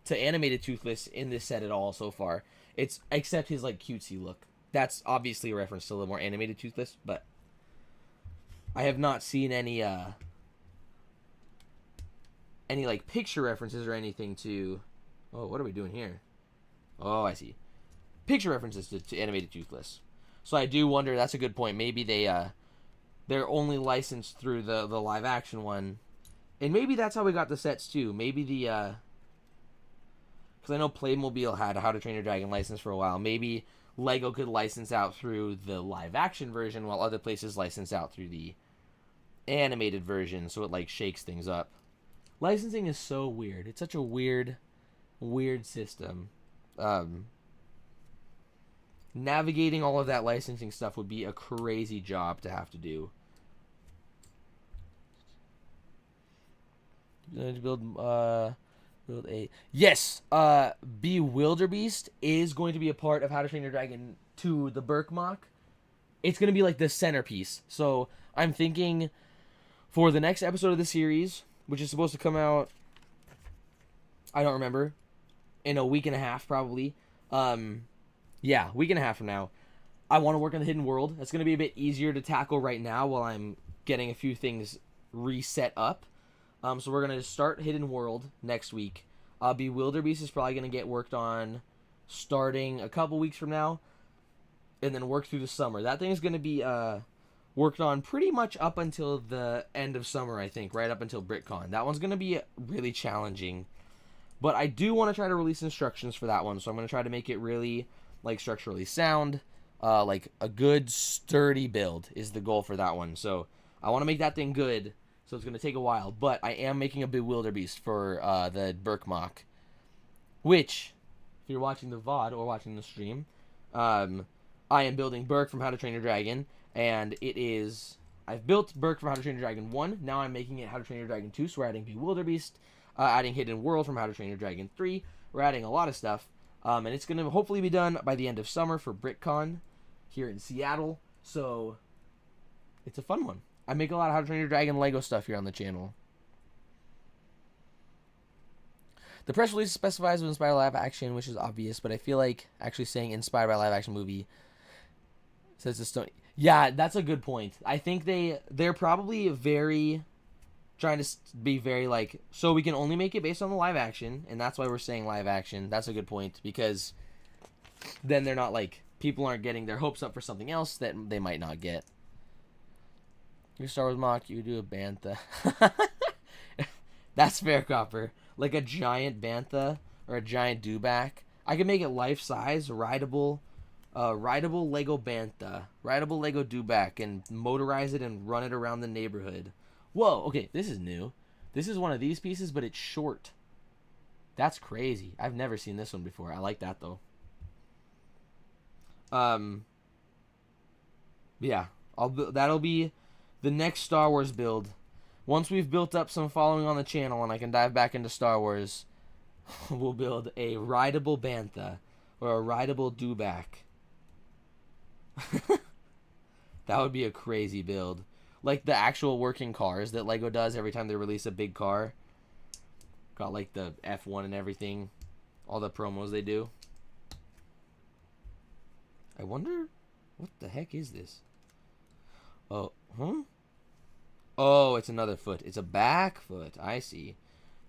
to animated Toothless in this set at all so far. It's except his like cutesy look. That's obviously a reference to the more animated Toothless, but I have not seen any like picture references or anything to. Oh, what are we doing here? Oh, I see. Picture references to animated Toothless. So I do wonder, that's a good point. Maybe they're only licensed through the live action one. And maybe that's how we got the sets too. Maybe because I know Playmobil had a How to Train Your Dragon license for a while. Maybe LEGO could license out through the live action version while other places license out through the animated version, so it like shakes things up. Licensing is so weird. It's such a weird system. Navigating all of that licensing stuff would be a crazy job to have to do. Build a yes. Bewilderbeast is going to be a part of How to Train Your Dragon 2, the Berkmock. It's going to be like the centerpiece. So I'm thinking for the next episode of the series, which is supposed to come out, I don't remember, in a week and a half probably. Yeah, week and a half from now. I want to work on the Hidden World. That's going to be a bit easier to tackle right now while I'm getting a few things reset up. So we're going to start Hidden World next week. Bewilderbeast is probably going to get worked on starting a couple weeks from now, and then work through the summer. That thing is going to be worked on pretty much up until the end of summer, I think, right up until BrickCon. That one's going to be really challenging. But I do want to try to release instructions for that one, so I'm going to try to make it really like structurally sound, like a good sturdy build is the goal for that one. So I want to make that thing good, so it's going to take a while, but I am making a Bewilderbeast for the Berkmock, which, if you're watching the VOD or watching the stream, I am building Berk from How to Train Your Dragon, and I've built Berk from How to Train Your Dragon 1, now I'm making it How to Train Your Dragon 2, so we're adding Bewilderbeast, adding Hidden World from How to Train Your Dragon 3, we're adding a lot of stuff. And it's going to hopefully be done by the end of summer for BrickCon here in Seattle. So it's a fun one. I make a lot of How to Train Your Dragon LEGO stuff here on the channel. The press release specifies it was inspired by live action, which is obvious, but I feel like actually saying inspired by live action movie says it's stone. Yeah, that's a good point. I think they're probably trying to be very like, so we can only make it based on the live action, and that's why we're saying live action. That's a good point, because then they're not like, people aren't getting their hopes up for something else that they might not get. Your Star Wars mock, you do a bantha. That's fair, Copper. Like a giant bantha or a giant dewback. I could make it life size, rideable Lego bantha, rideable Lego dewback, and motorize it and run it around the neighborhood. Whoa, okay, this is new. This is one of these pieces, but it's short. That's crazy. I've never seen this one before. I like that, though. Yeah, that'll be the next Star Wars build. Once we've built up some following on the channel and I can dive back into Star Wars, we'll build a rideable Bantha or a rideable Dewback. That would be a crazy build. Like the actual working cars that LEGO does every time they release a big car. Got like the F1 and everything. All the promos they do. I wonder, what the heck is this? Oh, Oh, it's another foot. It's a back foot. I see.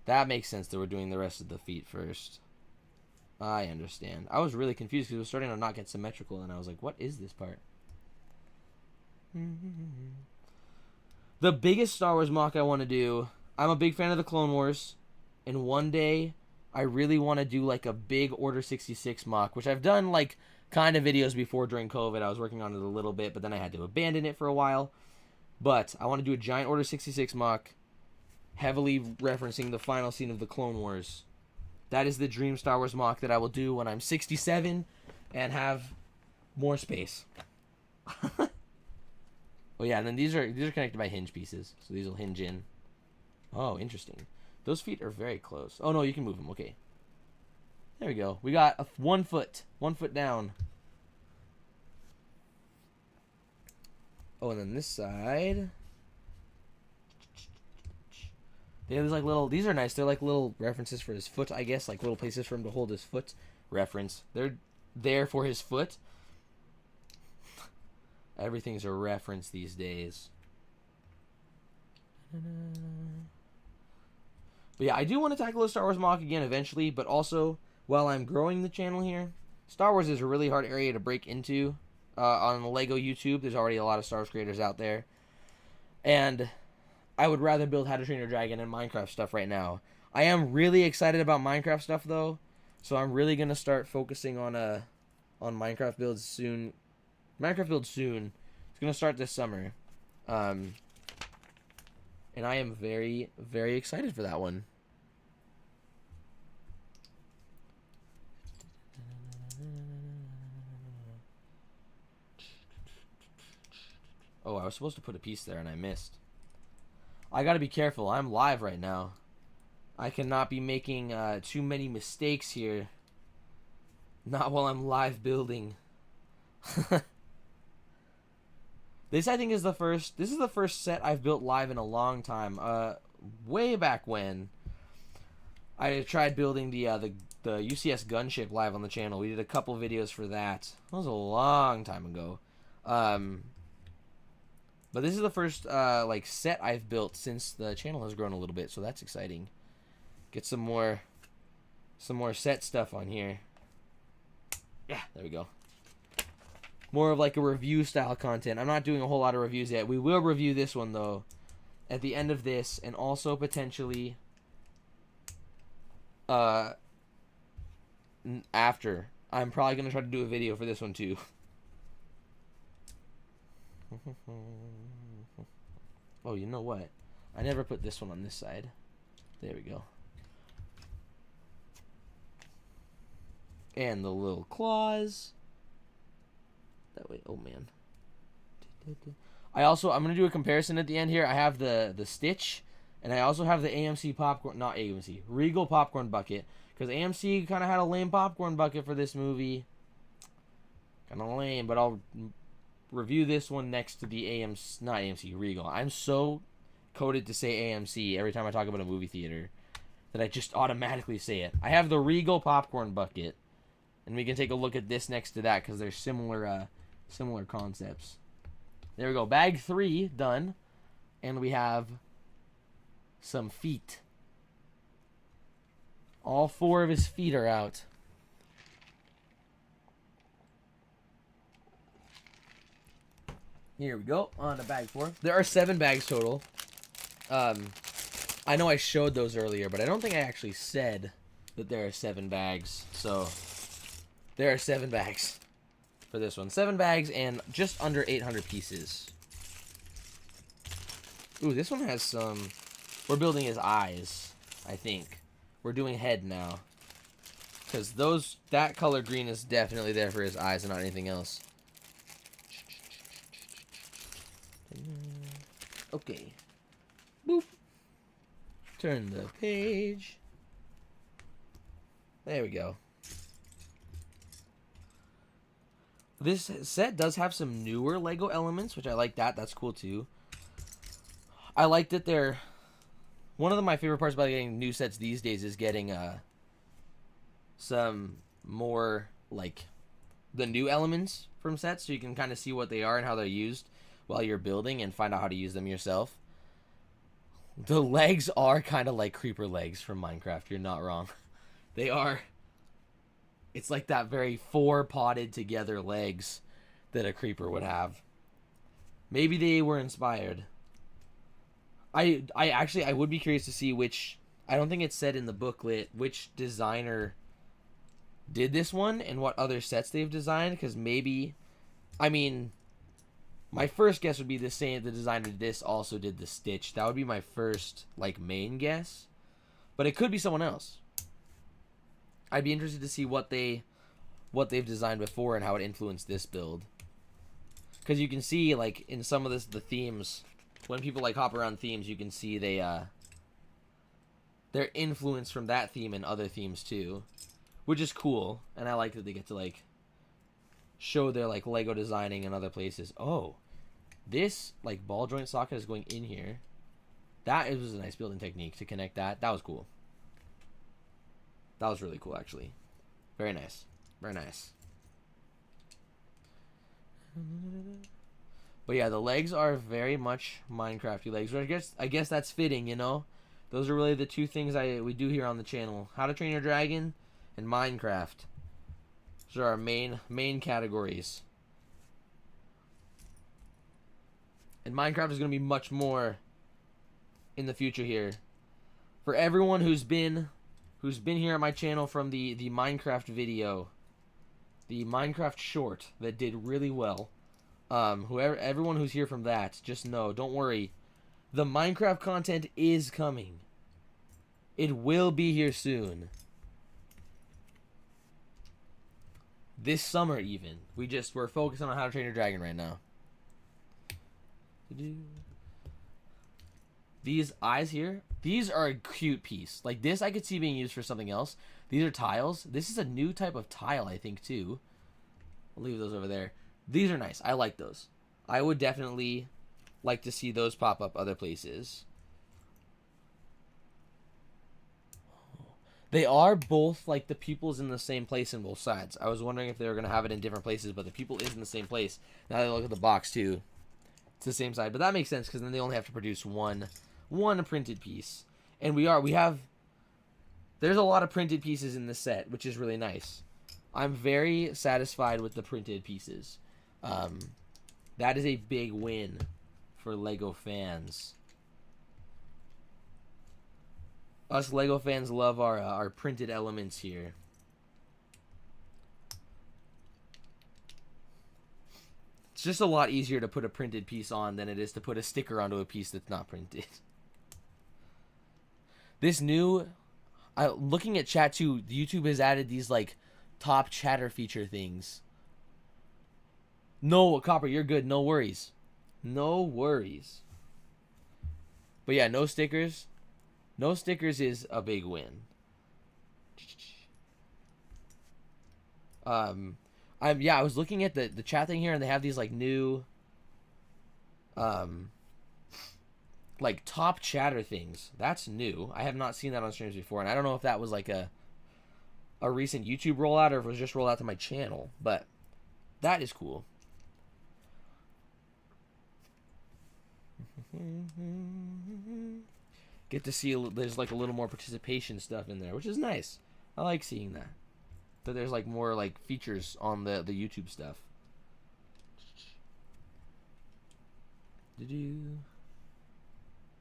That makes sense that we're doing the rest of the feet first. I understand. I was really confused because it was starting to not get symmetrical, and I was like, what is this part? The biggest Star Wars mock I want to do, I'm a big fan of the Clone Wars, and one day I really want to do like a big Order 66 mock, which I've done like kind of videos before during COVID. I was working on it a little bit, but then I had to abandon it for a while. But I want to do a giant Order 66 mock, heavily referencing the final scene of the Clone Wars. That is the dream Star Wars mock that I will do when I'm 67 and have more space. Oh yeah, and then these are connected by hinge pieces, so these will hinge in. Oh, interesting. Those feet are very close. Oh no, you can move them. Okay. There we go. We got 1 foot down. Oh, and then this side. They have like little. These are nice. They're like little references for his foot, I guess. Like little places for him to hold his foot. Reference. They're there for his foot. Everything's a reference these days. But yeah, I do want to tackle a Star Wars mock again eventually. But also, while I'm growing the channel here, Star Wars is a really hard area to break into. On the LEGO YouTube, there's already a lot of Star Wars creators out there. And I would rather build How to Train Your Dragon and Minecraft stuff right now. I am really excited about Minecraft stuff, though. So I'm really going to start focusing on Minecraft builds soon. Minecraft builds soon. It's going to start this summer. And I am very, very excited for that one. Oh, I was supposed to put a piece there and I missed. I gotta be careful. I'm live right now. I cannot be making too many mistakes here. Not while I'm live building. This, I think, is the first. This is the first set I've built live in a long time. Way back when I tried building the UCS gunship live on the channel. We did a couple videos for that. That was a long time ago. But this is the first like set I've built since the channel has grown a little bit, so that's exciting. Get some more set stuff on here. Yeah, there we go. More of like a review style content. I'm not doing a whole lot of reviews yet. We will review this one though at the end of this, and also potentially after. I'm probably gonna try to do a video for this one too. Oh, you know what? I never put this one on this side. There we go. And the little claws. That way. Oh, man. I'm going to do a comparison at the end here. I have the Stitch, and I also have the AMC popcorn. Not AMC. Regal popcorn bucket. Because AMC kind of had a lame popcorn bucket for this movie. Kind of lame, but I'll review this one next to the AMC, not AMC, Regal. I'm so coded to say AMC every time I talk about a movie theater that I just automatically say it. I have the Regal popcorn bucket, and we can take a look at this next to that because they're similar concepts. There we go. Bag 3 done, and we have some feet. All 4 of his feet are out. Here we go, on to bag 4. There are 7 bags total. I know I showed those earlier, but I don't think I actually said that there are 7 bags. So, there are 7 bags for this one. 7 bags and just under 800 pieces. Ooh, this one has some... We're building his eyes, I think. We're doing head now. Because that color green is definitely there for his eyes and not anything else. Okay. Boop. Turn the page. There we go. This set does have some newer Lego elements, which I like that. That's cool too. I like that they're... One of my favorite parts about getting new sets these days is getting some more, like, the new elements from sets, so you can kind of see what they are and how they're used while you're building and find out how to use them yourself. The legs are kind of like creeper legs from Minecraft. You're not wrong. They are. It's like that very four-potted together legs that a creeper would have. Maybe they were inspired. I would be curious to see which... I don't think it said in the booklet which designer did this one and what other sets they've designed, because maybe... I mean, my first guess would be the designer did this also did the Stitch. That would be my first, like, main guess. But it could be someone else. I'd be interested to see what they've designed before and how it influenced this build. Because you can see, like, in some of the themes... When people, like, hop around themes, you can see their influence from that theme and other themes, too. Which is cool. And I like that they get to, like, show their, like, Lego designing in other places. Oh. This, like, ball joint socket is going in here. That was a nice building technique to connect that. That was cool. That was really cool, actually. Very nice. Very nice. But yeah, the legs are very much Minecrafty legs. Which I guess that's fitting, you know? Those are really the two things we do here on the channel. How to Train Your Dragon and Minecraft. Those are our main categories. And Minecraft is going to be much more in the future here. For everyone who's been here at my channel from the Minecraft video, the Minecraft short that did really well. Everyone who's here from that, just know, don't worry. The Minecraft content is coming. It will be here soon. This summer, even. We're focusing on How to Train Your Dragon right now. These eyes here, these are a cute piece. Like, this I could see being used for something else. These are tiles. This is a new type of tile, I think, too. I'll leave those over there. These are nice. I like those. I would definitely like to see those pop up other places. They are both, like, the pupils in the same place in both sides. I was wondering if they were going to have it in different places, but the pupil is in the same place. Now that I look at the box, too. It's the same side. But that makes sense, because then they only have to produce one printed piece. And there's a lot of printed pieces in this set, which is really nice. I'm very satisfied with the printed pieces. That is a big win for Lego fans. Us Lego fans love our printed elements here. It's just a lot easier to put a printed piece on than it is to put a sticker onto a piece that's not printed. This new... looking at chat too, YouTube has added these, like, top chatter feature things. No, Copper, you're good. No worries. No worries. But yeah, no stickers. No stickers is a big win. I was looking at the chat thing here, and they have these, like, new like, top chatter things. That's new. I have not seen that on streams before, and I don't know if that was, like, a recent YouTube rollout or if it was just rolled out to my channel, but that is cool. Get to see there's, like, a little more participation stuff in there, which is nice. I like seeing that. That there's, like, more, like, features on the YouTube stuff.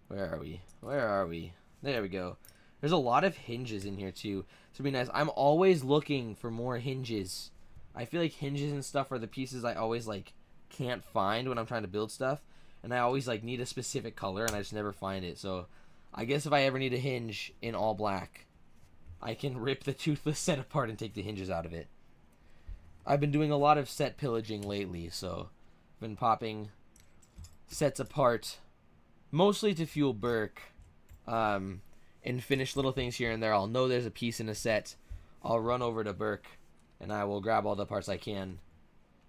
Where are we? Where are we? There we go. There's a lot of hinges in here too. This would be nice. I'm always looking for more hinges. I feel like hinges and stuff are the pieces I always, like, can't find when I'm trying to build stuff. And I always, like, need a specific color and I just never find it. So I guess if I ever need a hinge in all black, I can rip the Toothless set apart and take the hinges out of it. I've been doing a lot of set pillaging lately, so I've been popping sets apart, mostly to fuel Burke, and finish little things here and there. I'll know there's a piece in a set. I'll run over to Burke, and I will grab all the parts I can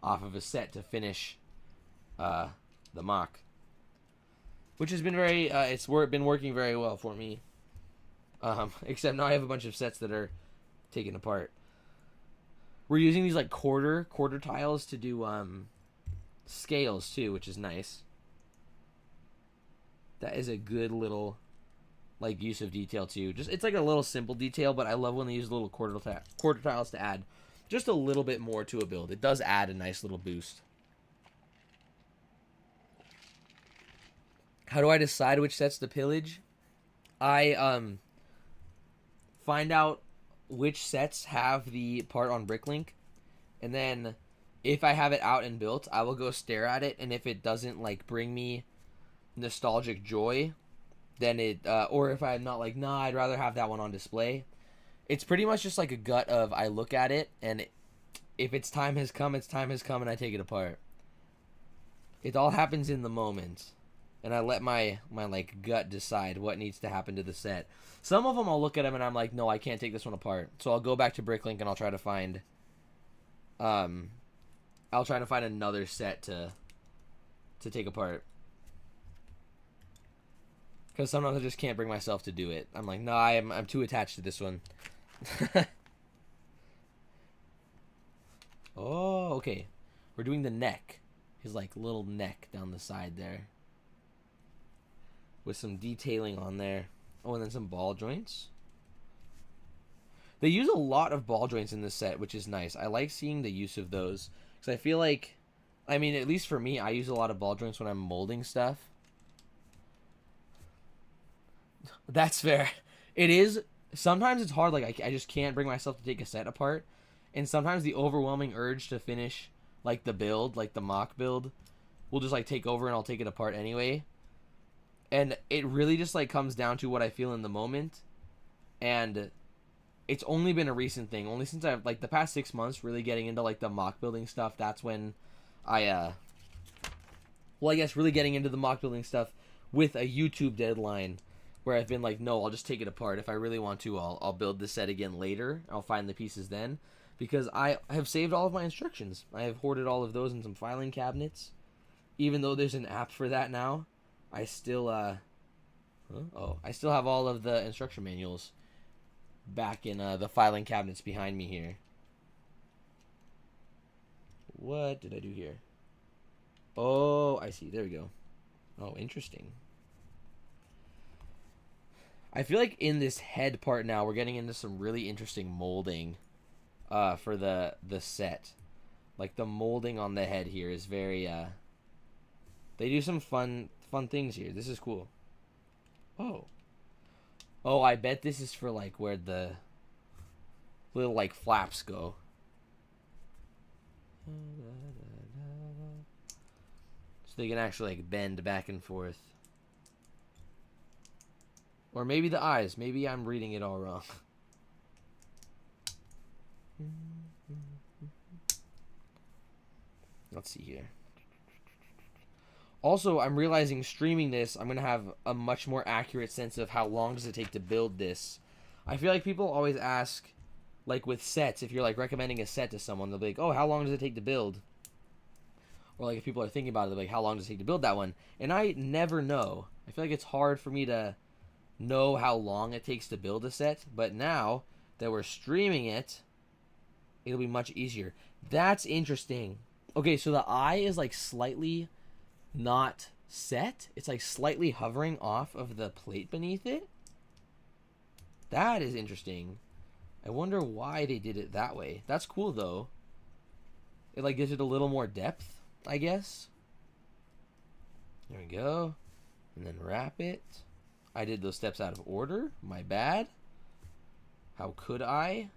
off of a set to finish the mock, which has been very been working very well for me. Except now I have a bunch of sets that are taken apart. We're using these like quarter tiles to do scales too, which is nice. That is a good little like use of detail too. Just it's like a little simple detail, but I love when they use little quarter tiles to add just a little bit more to a build. It does add a nice little boost. How do I decide which sets to pillage? I find out which sets have the part on Bricklink, and then if I have it out and built, I will go stare at it, and if it doesn't like bring me nostalgic joy, then it or if I'm not like, nah, I'd rather have that one on display. It's pretty much just like a gut of I look at it, and if its time has come, its time has come, and I take it apart. It all happens in the moment, and I let my like gut decide what needs to happen to the set. Some of them I'll look at them and I'm like, no, I can't take this one apart. So I'll go back to Bricklink and I'll try to find another set to take apart. Because sometimes I just can't bring myself to do it. I'm like, no, I'm too attached to this one. Oh, okay. We're doing the neck. His like little neck down the side there, with some detailing on there. Oh, and then some ball joints. They use a lot of ball joints in this set, which is nice. I like seeing the use of those, because I feel like, I mean, at least for me, I use a lot of ball joints when I'm molding stuff. That's fair. It is. Sometimes it's hard. Like, I just can't bring myself to take a set apart. And sometimes the overwhelming urge to finish, like, the build, like the mock build, will just, like, take over and I'll take it apart anyway. And it really just, like, comes down to what I feel in the moment. And it's only been a recent thing. Only since I've, like, the past 6 months really getting into, like, the mock building stuff. That's when I, well, I guess really getting into the mock building stuff with a YouTube deadline. Where I've been like, no, I'll just take it apart. If I really want to, I'll build the set again later. I'll find the pieces then. Because I have saved all of my instructions. I have hoarded all of those in some filing cabinets. Even though there's an app for that now, I still, I still have all of the instruction manuals back in the filing cabinets behind me here. What did I do here? Oh, I see. There we go. Oh, interesting. I feel like in this head part now, we're getting into some really interesting molding for the set. Like, the molding on the head here is very, they do some fun things here. This is cool. Oh. Oh, I bet this is for, like, where the little, like, flaps go. So they can actually, like, bend back and forth. Or maybe the eyes. Maybe I'm reading it all wrong. Let's see here. Also, I'm realizing streaming this, I'm going to have a much more accurate sense of how long does it take to build this. I feel like people always ask, like with sets, if you're like recommending a set to someone, they'll be like, oh, how long does it take to build? Or like if people are thinking about it, they're like, how long does it take to build that one? And I never know. I feel like it's hard for me to know how long it takes to build a set, but now that we're streaming it, it'll be much easier. That's interesting. Okay, so the eye is like slightly not set. It's like slightly hovering off of the plate beneath it. That is interesting. I wonder why they did it that way. That's cool though. It like gives it a little more depth, I guess. There we go. And then wrap it. I did those steps out of order. My bad. How could I?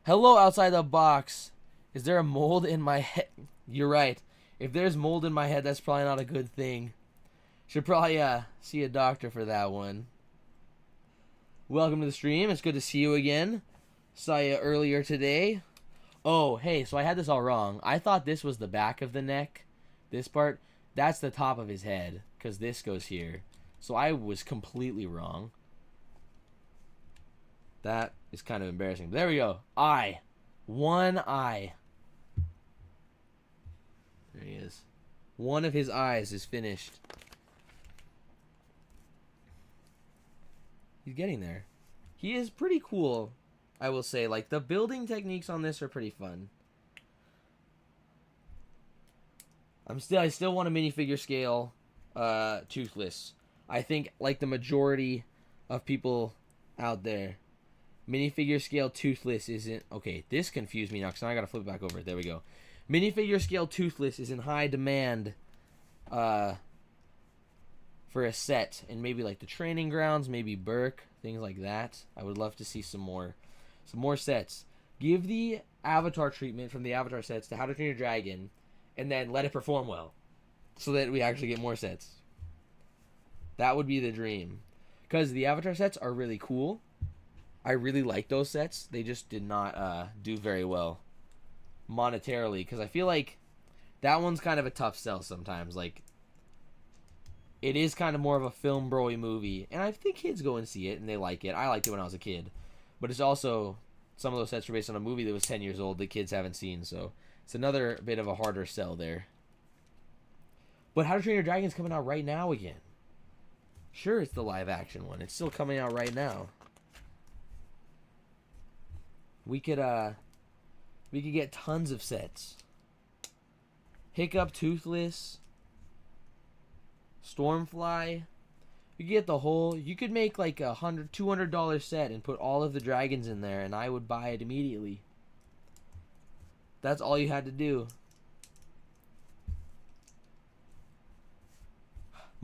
Hello, outside the box. Is there a mold in my head? You're right. If there's mold in my head, that's probably not a good thing. Should probably see a doctor for that one. Welcome to the stream. It's good to see you again. Saw you earlier today. Oh, hey, so I had this all wrong. I thought this was the back of the neck. This part, that's the top of his head, because this goes here. So I was completely wrong. That is kind of embarrassing. There we go. Eye. One eye. There he is. One of his eyes is finished. He's getting there. He is pretty cool, I will say. Like, the building techniques on this are pretty fun. I still want a minifigure scale Toothless. I think, like the majority of people out there, minifigure scale Toothless isn't... Okay, this confused me now, because now I gotta flip it back over. There we go. Minifigure scale Toothless is in high demand for a set, and maybe like the training grounds, maybe Burke, things like that. I would love to see some more sets. Give the Avatar treatment from the Avatar sets to How to Train Your Dragon, and then let it perform well, so that we actually get more sets. That would be the dream, because the Avatar sets are really cool. I really like those sets. They just did not do very well monetarily, because I feel like that one's kind of a tough sell sometimes. Like, it is kind of more of a film bro-y movie, and I think kids go and see it and they like it. I liked it when I was a kid, but it's also, some of those sets were based on a movie that was 10 years old that kids haven't seen, so it's another bit of a harder sell there. But How to Train Your Dragon's coming out right now again. Sure, it's the live action one. It's still coming out right now. We could get tons of sets. Hiccup, Toothless, Stormfly. You could get the whole... You could make like a $200 set and put all of the dragons in there, and I would buy it immediately. That's all you had to do.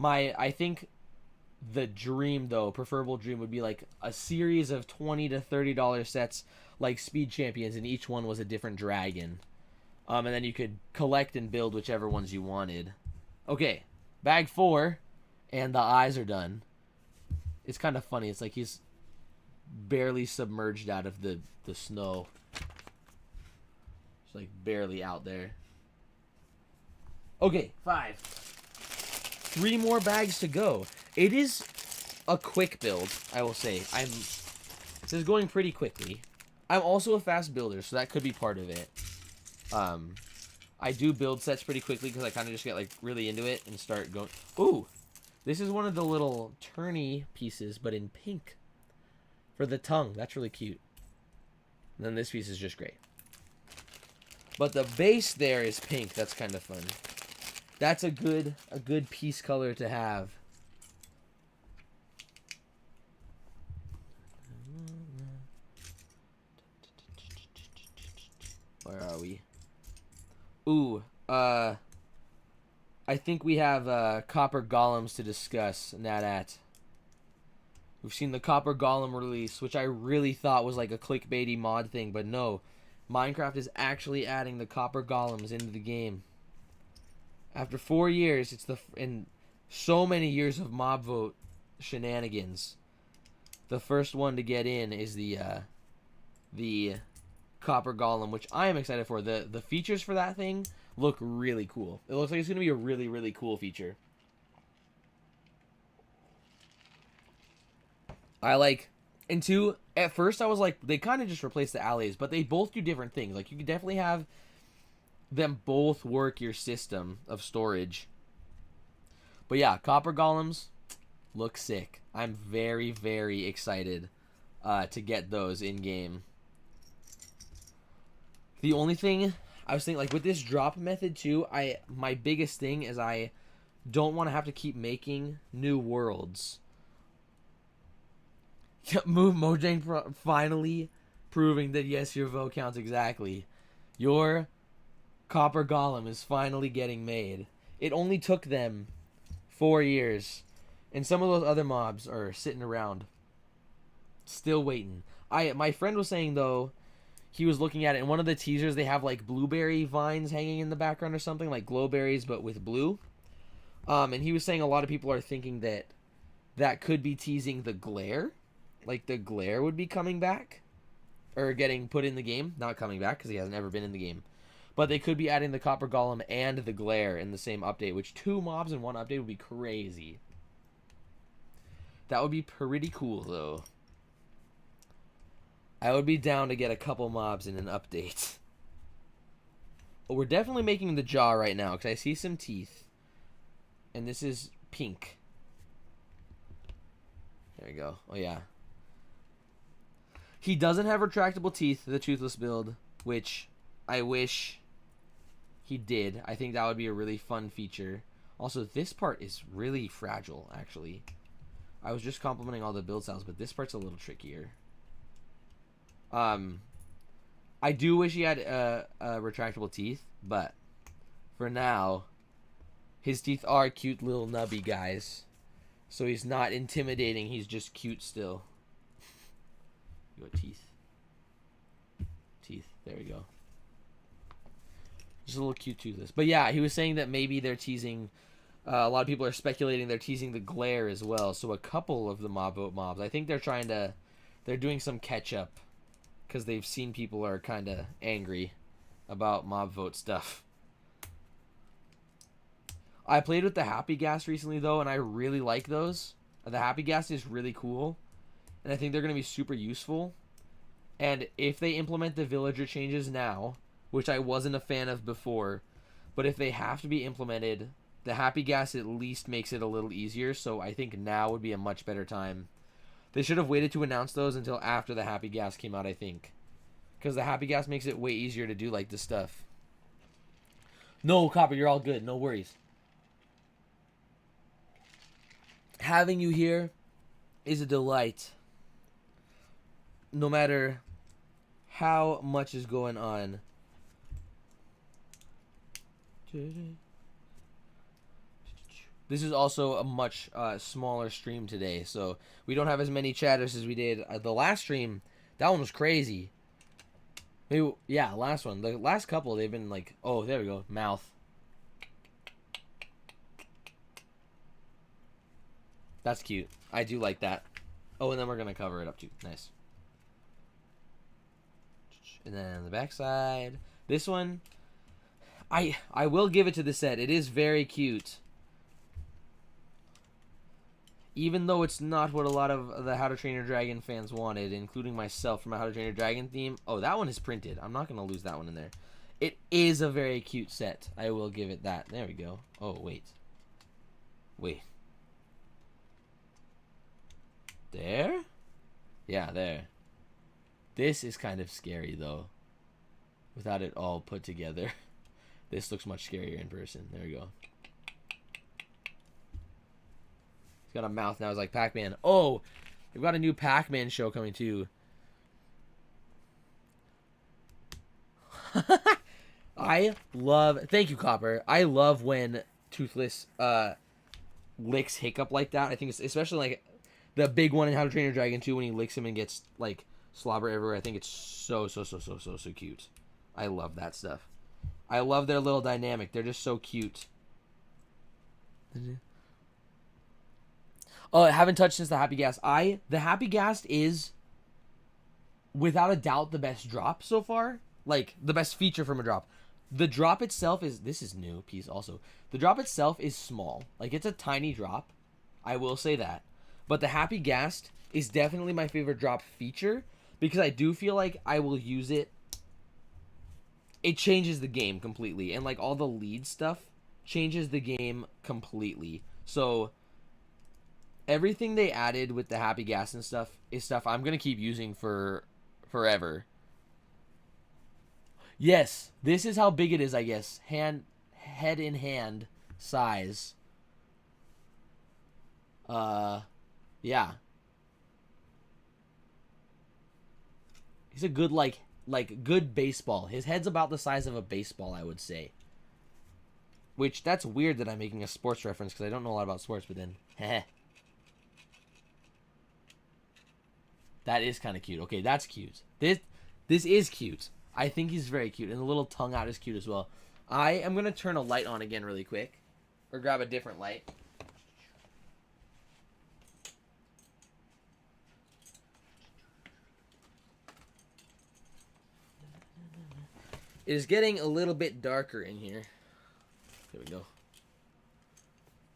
I think the dream, though, preferable dream, would be like a series of $20 to $30 sets like Speed Champions, and each one was a different dragon. And then you could collect and build whichever ones you wanted. Okay, bag 4, and the eyes are done. It's kind of funny. It's like he's barely submerged out of the snow. It's like barely out there. Okay, 5. 3 more bags to go. It is a quick build, I will say. This is going pretty quickly. I'm also a fast builder, so that could be part of it. I do build sets pretty quickly because I kind of just get like really into it and start going. Ooh, this is one of the little turny pieces, but in pink for the tongue. That's really cute. And then this piece is just great. But the base there is pink. That's kind of fun. That's a good piece color to have. Where are we? Ooh, I think we have Copper Golems to discuss, Nadat. We've seen the Copper Golem release, which I really thought was like a clickbaity mod thing, but no. Minecraft is actually adding the Copper Golems into the game. After 4 years, in so many years of mob vote shenanigans, the first one to get in is the Copper Golem, which I am excited for. The features for that thing look really cool. It looks like it's going to be a really, really cool feature. And two, at first I was like, they kind of just replaced the allies, but they both do different things. Like, you could definitely have them both work your system of storage. But yeah, Copper Golems look sick. I'm very, very excited to get those in game. The only thing I was thinking, like with this drop method too, my biggest thing is I don't want to have to keep making new worlds. Move Mojang finally proving that yes, your vote counts exactly. Your Copper Golem is finally getting made. It only took them 4 years, and some of those other mobs are sitting around, still waiting. My friend was saying though, he was looking at it in one of the teasers. They have like blueberry vines hanging in the background or something, like glowberries but with blue. And he was saying a lot of people are thinking that could be teasing the glare like the glare would be coming back, or getting put in the game. Not coming back because he hasn't ever been in the game. But they could be adding the copper golem and the glare in the same update, which 2 mobs in one update would be crazy. That would be pretty cool though. I would be down to get a couple mobs in an update. But we're definitely making the jaw right now because I see some teeth. And this is pink. There we go. Oh, yeah. He doesn't have retractable teeth, the Toothless build, which I wish he did. I think that would be a really fun feature. Also, this part is really fragile, actually. I was just complimenting all the build styles, but this part's a little trickier. I do wish he had retractable teeth, but for now, his teeth are cute little nubby guys. So he's not intimidating, he's just cute still. You got teeth. Teeth, there we go. Just a little cute Toothless. But yeah, he was saying that maybe they're teasing, a lot of people are speculating they're teasing the glare as well. So a couple of the mob vote mobs, I think they're doing some catch up. Because they've seen people are kind of angry about mob vote stuff. I played with the Happy Gas recently, though, and I really like those. The Happy Gas is really cool, and I think they're going to be super useful. And if they implement the villager changes now, which I wasn't a fan of before, but if they have to be implemented, the Happy Gas at least makes it a little easier, so I think now would be a much better time. They should have waited to announce those until after the Happy Gas came out, I think. Because the Happy Gas makes it way easier to do, like, this stuff. No, Copper, you're all good. No worries. Having you here is a delight. No matter how much is going on. This is also a much smaller stream today, so we don't have as many chatters as we did the last stream. That one was crazy. Maybe, yeah, last one. The last couple, they've been like, oh, there we go, mouth. That's cute. I do like that. Oh, and then we're gonna cover it up too. Nice. And then on the back side, this one, I will give it to the set. It is very cute. Even though it's not what a lot of the How to Train Your Dragon fans wanted, including myself from a How to Train Your Dragon theme. Oh, that one is printed. I'm not going to lose that one in there. It is a very cute set. I will give it that. There we go. Oh, wait. Wait. There? Yeah, there. This is kind of scary, though. Without it all put together. This looks much scarier in person. There we go. Got a mouth now. It's like Pac-Man. Oh, we've got a new Pac-Man show coming too. I love. Thank you, Copper. I love when Toothless licks Hiccup like that. I think it's especially like the big one in How to Train Your Dragon 2 when he licks him and gets like slobber everywhere. I think it's so cute. I love that stuff. I love their little dynamic. They're just so cute. Oh, I haven't touched since the Happy Gas. The Happy Gas is, without a doubt, the best drop so far. Like, the best feature from a drop. The drop itself is, this is new piece also. The drop itself is small. Like, it's a tiny drop. I will say that. But the Happy Gas is definitely my favorite drop feature, because I do feel like I will use it. It changes the game completely. And, like, all the lead stuff changes the game completely. So everything they added with the Happy Gas and stuff is stuff I'm going to keep using for forever. Yes, this is how big it is, I guess. Head in hand size. Yeah. He's a good, like good baseball. His head's about the size of a baseball, I would say. Which, that's weird that I'm making a sports reference, because I don't know a lot about sports, but then, heh. That is kind of cute. Okay, that's cute. This is cute. I think he's very cute, and the little tongue out is cute as well. I am going to turn a light on again really quick, or grab a different light. It is getting a little bit darker in here. There we go.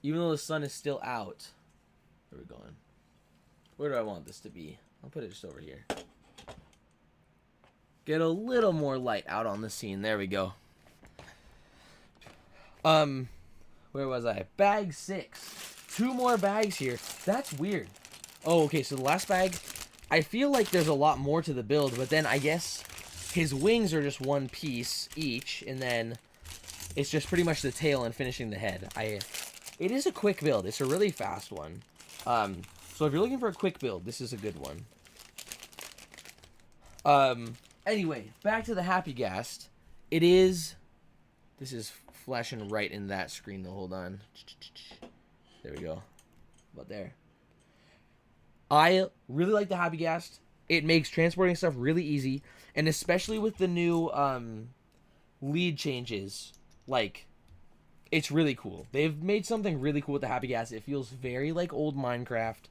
Even though the sun is still out. Where are we going? Where do I want this to be? I'll put it just over here. Get a little more light out on the scene. There we go. Where was I? Bag 6. 2 more bags here. That's weird. Oh, okay, so the last bag, I feel like there's a lot more to the build, but then I guess his wings are just 1 piece each, and then it's just pretty much the tail and finishing the head. It is a quick build. It's a really fast one. So if you're looking for a quick build, this is a good one. Anyway, back to the Happy Ghast. This is flashing right in that screen, though. Hold on. There we go. About there. I really like the Happy Ghast. It makes transporting stuff really easy, and especially with the new lead changes, like, it's really cool. They've made something really cool with the Happy Ghast. It feels very like old Minecraft.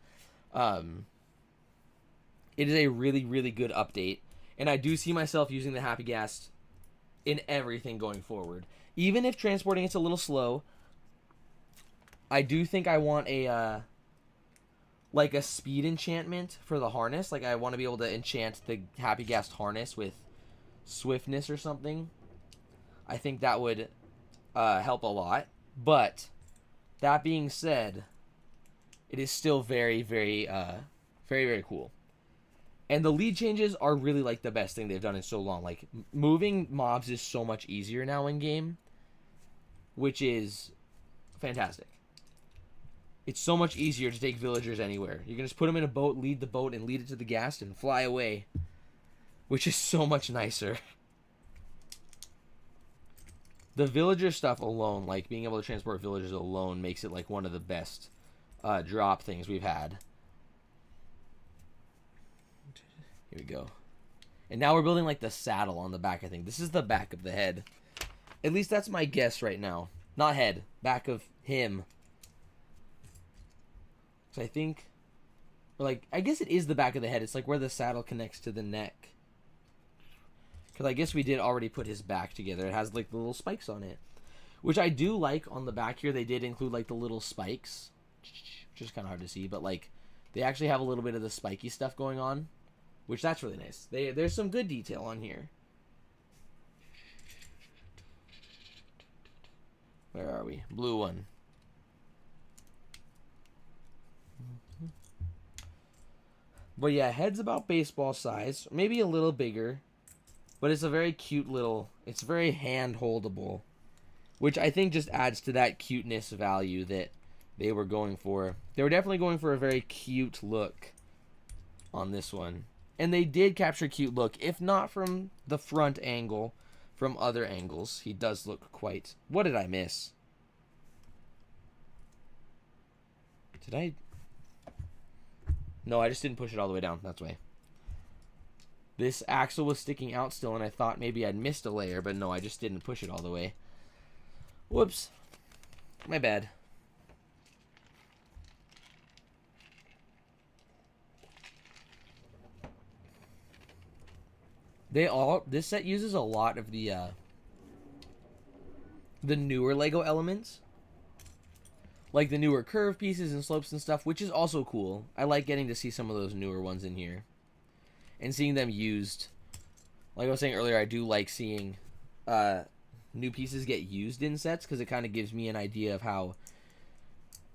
It is a really, really good update, and I do see myself using the Happy Ghast in everything going forward. Even if transporting it's a little slow, I do think I want a like a speed enchantment for the harness. Like, I want to be able to enchant the Happy Ghast harness with swiftness or something. I think that would help a lot. But that being said, it is still very, very, very cool. And the lead changes are really like the best thing they've done in so long. Like, moving mobs is so much easier now in game, which is fantastic. It's so much easier to take villagers anywhere. You can just put them in a boat, lead the boat, and lead it to the ghast and fly away, which is so much nicer. The villager stuff alone, like being able to transport villagers alone, makes it like one of the best drop things we've had. Here we go. And now we're building like the saddle on the back, I think. This is the back of the head. At least that's my guess right now. Not head. Back of him. So I think, like, I guess it is the back of the head. It's like where the saddle connects to the neck. Because I guess we did already put his back together. It has like the little spikes on it, which I do like. On the back here, they did include like the little spikes, which is kind of hard to see, but like they actually have a little bit of the spiky stuff going on, which that's really nice. There's some good detail on here. Where are we? Blue one. But yeah, head's about baseball size, maybe a little bigger, but it's a very cute little, it's very hand-holdable, which I think just adds to that cuteness value that they were going for. They were definitely going for a very cute look on this one. And they did capture a cute look, if not from the front angle, from other angles. He does look quite... What did I miss? Did I... No, I just didn't push it all the way down. That's why. This axle was sticking out still, and I thought maybe I'd missed a layer, but no, I just didn't push it all the way. Whoops. My bad. This set uses a lot of the newer Lego elements. Like the newer curve pieces and slopes and stuff, which is also cool. I like getting to see some of those newer ones in here. And seeing them used. Like I was saying earlier, I do like seeing new pieces get used in sets, because it kind of gives me an idea of how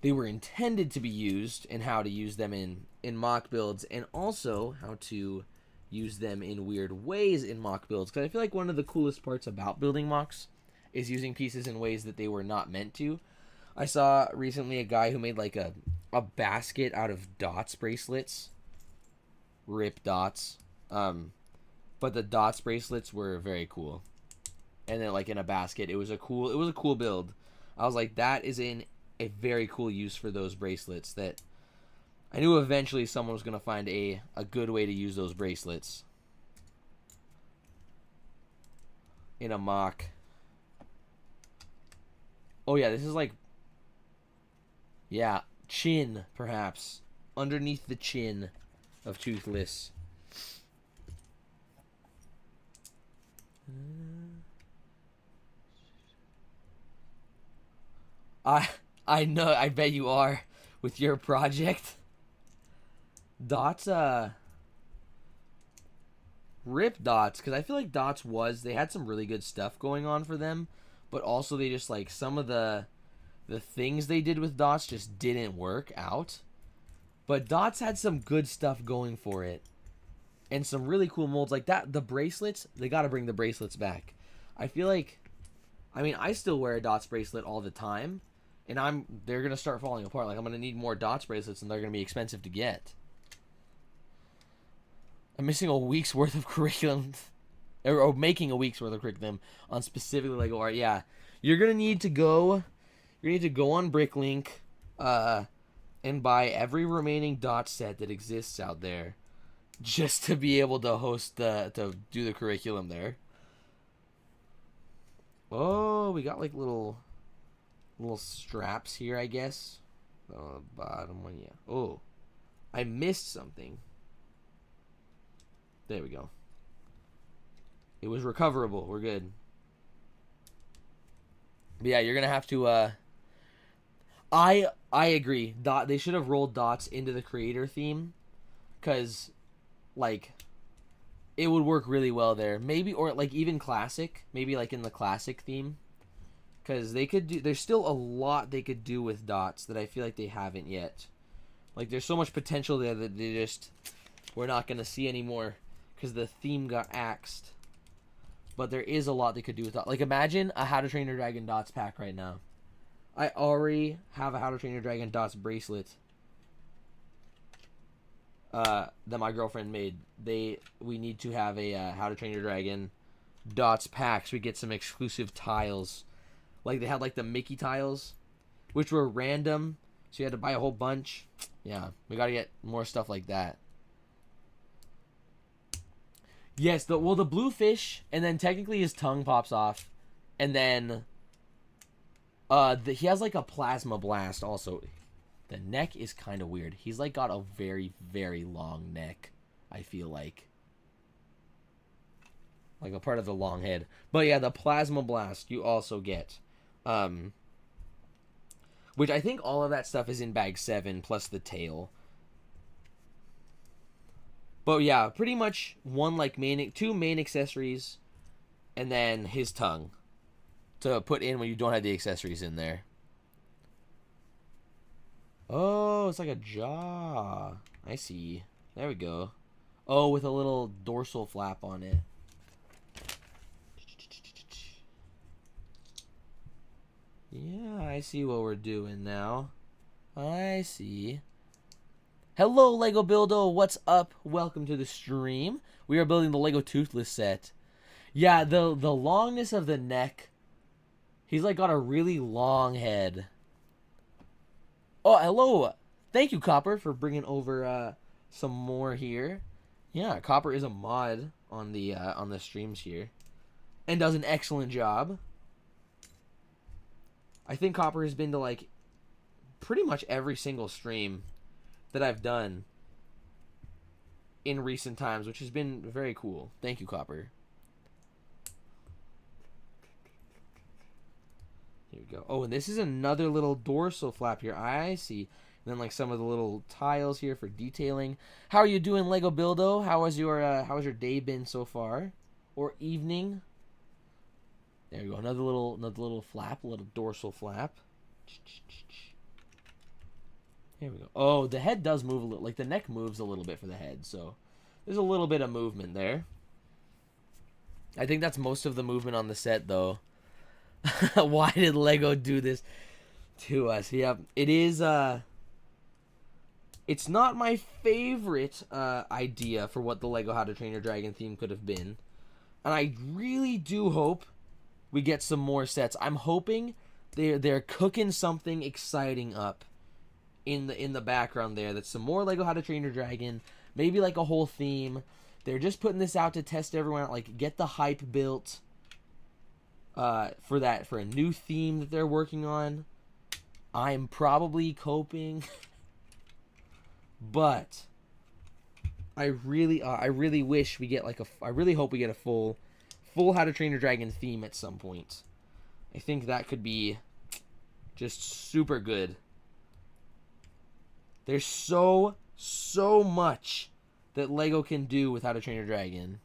they were intended to be used and how to use them in mock builds, and also how to use them in weird ways in mock builds. Because I feel like one of the coolest parts about building mocks is using pieces in ways that they were not meant to. I saw recently a guy who made like a basket out of dots bracelets. Rip dots. But the dots bracelets were very cool. And then like in a basket, it was a cool build. I was like, that is a very cool use for those bracelets, that I knew eventually someone was going to find a good way to use those bracelets in a mock. Oh yeah, this is like, yeah, chin, perhaps. Underneath the chin of Toothless. I I know. I bet you are with your project. Dots. Rip Dots, because I feel like Dots they had some really good stuff going on for them, but also they just like some of the things they did with Dots just didn't work out. But Dots had some good stuff going for it, and some really cool molds like that. The bracelets, they got to bring the bracelets back. I feel like, I mean, I still wear a Dots bracelet all the time, and they're gonna start falling apart. Like I'm gonna need more Dots bracelets, and they're gonna be expensive to get. I'm missing a week's worth of curriculum, or making a week's worth of curriculum on specifically Lego art. Yeah, you're gonna need to go. You're gonna need to go on Bricklink, and buy every remaining dot set that exists out there, just to be able to to do the curriculum there. Oh, we got like little straps here, I guess. Bottom one, yeah. Oh, I missed something. There we go. It was recoverable. We're good. But yeah, you're gonna have to. I agree. They should have rolled dots into the creator theme, cause, like, it would work really well there. Maybe, or like even classic. Maybe like in the classic theme, cause they could do. There's still a lot they could do with dots that I feel like they haven't yet. Like there's so much potential there that we're not gonna see anymore. Because the theme got axed. But there is a lot they could do with that. Like, imagine a How to Train Your Dragon Dots pack right now. I already have a How to Train Your Dragon Dots bracelet that my girlfriend made. We need to have a How to Train Your Dragon Dots pack so we get some exclusive tiles. Like, they had, like, the Mickey tiles, which were random. So you had to buy a whole bunch. Yeah, we got to get more stuff like that. Yes, the blue fish, and then technically his tongue pops off, and then he has like a plasma blast also. The neck is kind of weird. He's like got a very, very long neck, I feel like a part of the long head. But yeah, the plasma blast you also get, which I think all of that stuff is in bag 7 plus the tail. But yeah, pretty much two main accessories, and then his tongue to put in when you don't have the accessories in there. Oh, it's like a jaw. I see. There we go. Oh, with a little dorsal flap on it. Yeah, I see what we're doing now. I see. Hello, Lego Buildo. What's up? Welcome to the stream. We are building the Lego Toothless set. Yeah, the longness of the neck. He's like got a really long head. Oh, hello. Thank you, Copper, for bringing over some more here. Yeah, Copper is a mod on the streams here, and does an excellent job. I think Copper has been to like pretty much every single stream that I've done in recent times, which has been very cool. Thank you, Copper. Here we go. Oh, and this is another little dorsal flap here. I see. And then like some of the little tiles here for detailing. How are you doing, Lego Buildo? How has your day been so far, or evening? There we go. Another little flap, a little dorsal flap. Here we go. Oh, the head does move a little. Like, the neck moves a little bit for the head, so there's a little bit of movement there. I think that's most of the movement on the set, though. Why did Lego do this to us? Yeah, it is, it's not my favorite idea for what the Lego How to Train Your Dragon theme could have been. And I really do hope we get some more sets. I'm hoping they're cooking something exciting up in the background there. That's some more Lego How to Train Your Dragon. Maybe like a whole theme. They're just putting this out to test everyone out. Like, get the hype built for a new theme that they're working on. I'm probably coping. But I really wish we get I really hope we get a full How to Train Your Dragon theme at some point. I think that could be Just super good. There's so much that Lego can do with How to Train Your Dragon.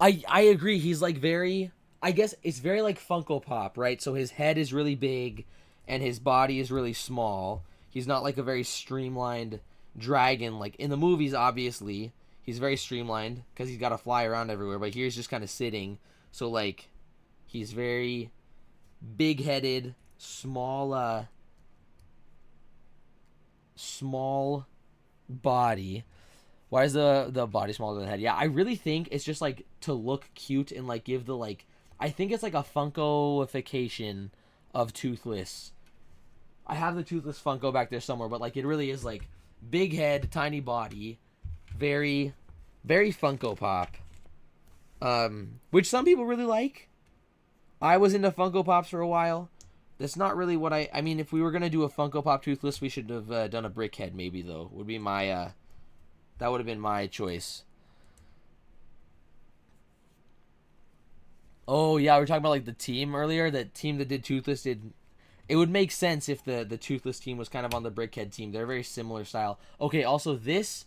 I agree. He's like very, I guess it's very like Funko Pop, right? So his head is really big and his body is really small. He's not like a very streamlined dragon like in the movies, obviously. He's very streamlined because he's got to fly around everywhere, but here he's just kind of sitting. So like he's very big-headed, small body. Why is the body smaller than the head? Yeah, I really think it's just like to look cute and like give the like, I think it's like a Funko-ification of Toothless. I have the Toothless Funko back there somewhere, but like it really is like big head, tiny body, very Funko Pop. Which some people really like. I was into Funko Pops for a while. That's not really what I mean, if we were gonna do a Funko Pop Toothless, we should have done a Brickhead maybe though. Would be my that would have been my choice. Oh yeah, we were talking about like the team earlier. That team that did Toothless did. It would make sense if the Toothless team was kind of on the Brickhead team. They're very similar style. Okay, also this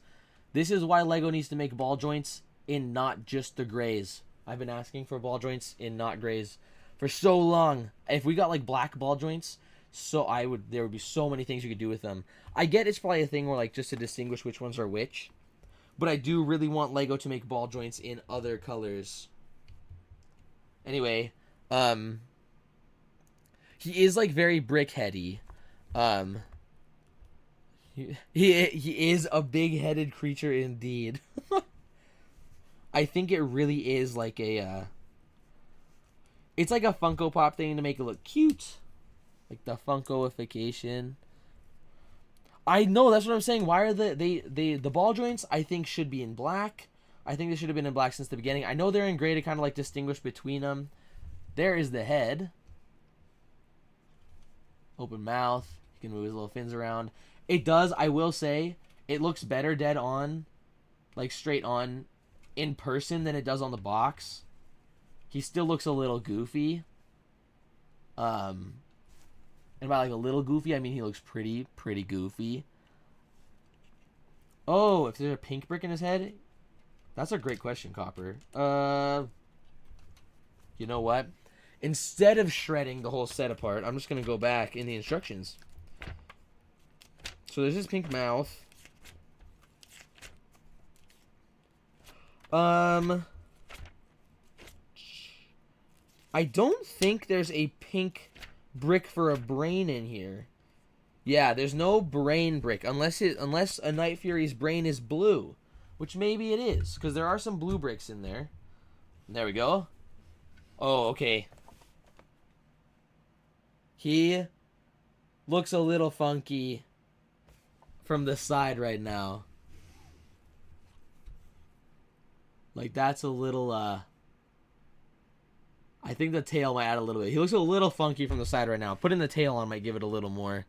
is why Lego needs to make ball joints in not just the grays. I've been asking for ball joints in not grays for so long. If we got like black ball joints, there would be so many things you could do with them. I get it's probably a thing where like just to distinguish which ones are which. But I do really want Lego to make ball joints in other colors. Anyway, he is like very brickheady. He is a big-headed creature indeed. I think it really is like a it's like a Funko Pop thing to make it look cute. Like the Funko-ification. I know, that's what I'm saying. Why are the ball joints I think should be in black. I think they should have been in black since the beginning. I know they're in gray to kind of like distinguish between them. There is the head. Open mouth. He can move his little fins around. It does, I will say, it looks better dead on, like straight on, in person than it does on the box. He still looks a little goofy. And by like a little goofy, I mean he looks pretty goofy. Oh, if there's a pink brick in his head? That's a great question, Copper. You know what? Instead of shredding the whole set apart, I'm just going to go back in the instructions. So there's his pink mouth. I don't think there's a pink brick for a brain in here. Yeah, there's no brain brick unless a Night Fury's brain is blue, which maybe it is because there are some blue bricks in there. There we go. Oh, okay. He looks a little funky from the side right now. Like that's a little I think the tail might add a little bit. He looks a little funky from the side right now. Putting the tail on might give it a little more.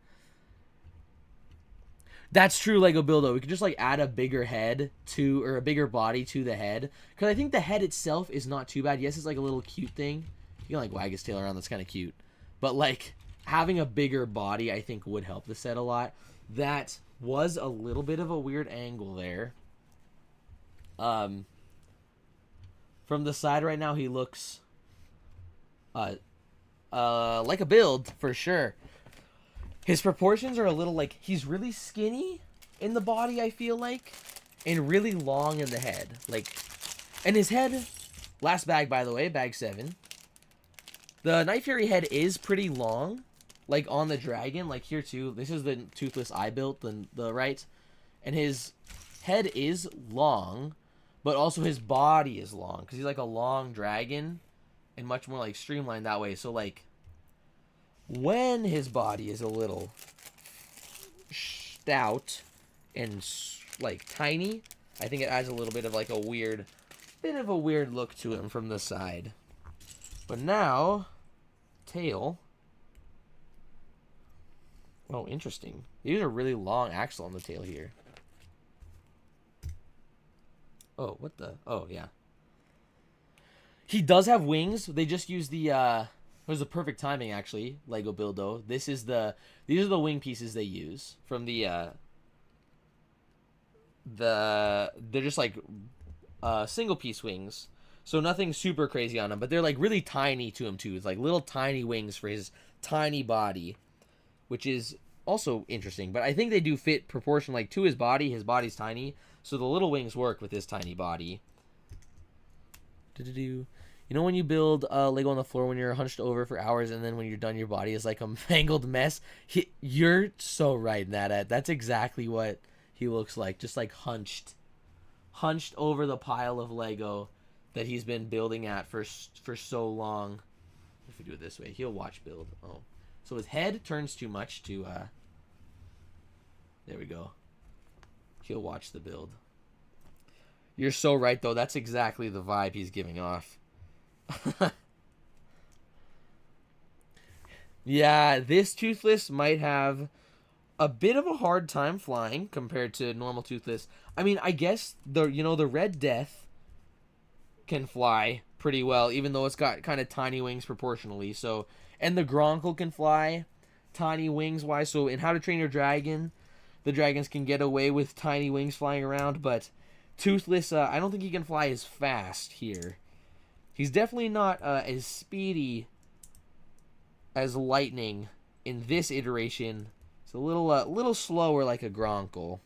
That's true, Lego Buildo. We could just like add a bigger head to, or a bigger body to the head. Because I think the head itself is not too bad. Yes, it's like a little cute thing. You can like wag his tail around. That's kind of cute. But like having a bigger body, I think would help the set a lot. That was a little bit of a weird angle there. From the side right now, he looks like a build for sure. His proportions are a little like he's really skinny in the body, I feel like, and really long in the head. Like, and his head, last bag by the way, bag 7. The Night Fury head is pretty long, like on the dragon, like here too. This is the Toothless I built, the right, and his head is long, but also his body is long because he's like a long dragon. And much more like streamlined that way. So like when his body is a little stout and like tiny, I think it adds a little bit of like a weird look to him from the side. But now tail. Oh, interesting. These are really long axle on the tail here. Oh, what the? Oh, yeah. He does have wings. They just use the was the perfect timing, actually. Lego Buildo. These are the wing pieces they use from they're just like single piece wings, so nothing super crazy on them, but they're like really tiny to him too. It's like little tiny wings for his tiny body, which is also interesting. But I think they do fit proportion like to his body. His body's tiny, so the little wings work with his tiny body. You know when you build Lego on the floor when you're hunched over for hours, and then when you're done, your body is like a mangled mess? You're so right in that. That's exactly what he looks like, just like hunched over the pile of Lego that he's been building at for so long. If we do it this way, he'll watch build. Oh, so his head turns too much to there we go. He'll watch the build. You're so right though. That's exactly the vibe he's giving off. Yeah, this Toothless might have a bit of a hard time flying compared to normal Toothless. I mean, I guess the Red Death can fly pretty well, even though it's got kind of tiny wings proportionally. So, and the Gronkle can fly tiny wings wise. So in How to Train Your Dragon, the dragons can get away with tiny wings flying around, but Toothless, I don't think he can fly as fast here. He's definitely not as speedy as Lightning in this iteration. It's a little slower like a Gronkle.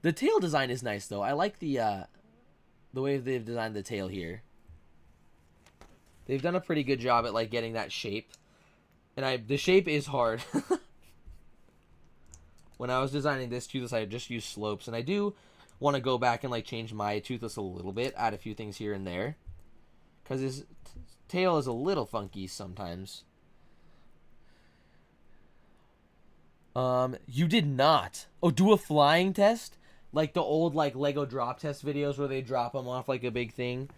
The tail design is nice though. I like the way they've designed the tail here. They've done a pretty good job at like getting that shape. And the shape is hard. When I was designing this Toothless, I just used slopes, and I do want to go back and like change my Toothless a little bit, add a few things here and there, because his tail is a little funky sometimes. You did not. Oh, do a flying test? Like the old like Lego drop test videos where they drop them off like a big thing.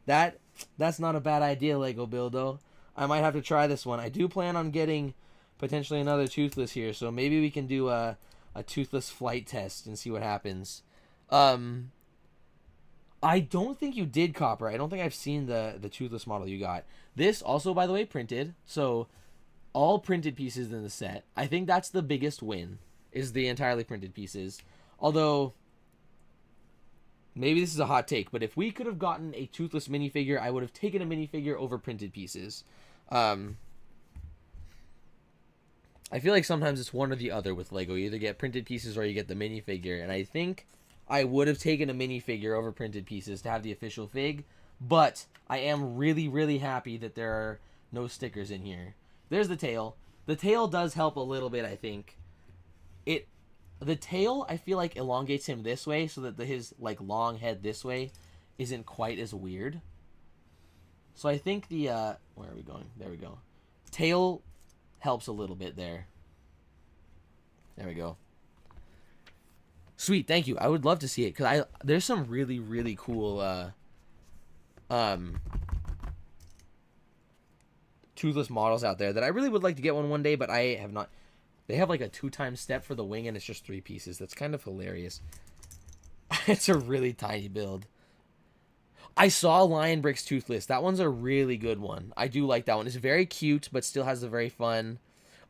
That's not a bad idea, Lego Buildo. I might have to try this one. I do plan on getting potentially another Toothless here, so maybe we can do a Toothless flight test and see what happens. I don't think you did, Copper. I don't think I've seen the Toothless model you got. This also, by the way, printed. So all printed pieces in the set. I think that's the biggest win, is the entirely printed pieces. Although, maybe this is a hot take, but if we could have gotten a Toothless minifigure, I would have taken a minifigure over printed pieces. I feel like sometimes it's one or the other with Lego. You either get printed pieces or you get the minifigure. And I think I would have taken a minifigure over printed pieces to have the official fig. But I am really, really happy that there are no stickers in here. There's the tail. The tail does help a little bit, I think. The tail, I feel like, elongates him this way so that his like long head this way isn't quite as weird. So I think the where are we going? There we go. Tail helps a little bit there. There we go. Sweet, thank you. I would love to see it because there's some really, really cool Toothless models out there that I really would like to get one day, but I have not. They have like a 2x step for the wing, and it's just 3 pieces. That's kind of hilarious. It's a really tiny build. I saw Lion Bricks Toothless. That one's a really good one. I do like that one. It's very cute, but still has a very fun.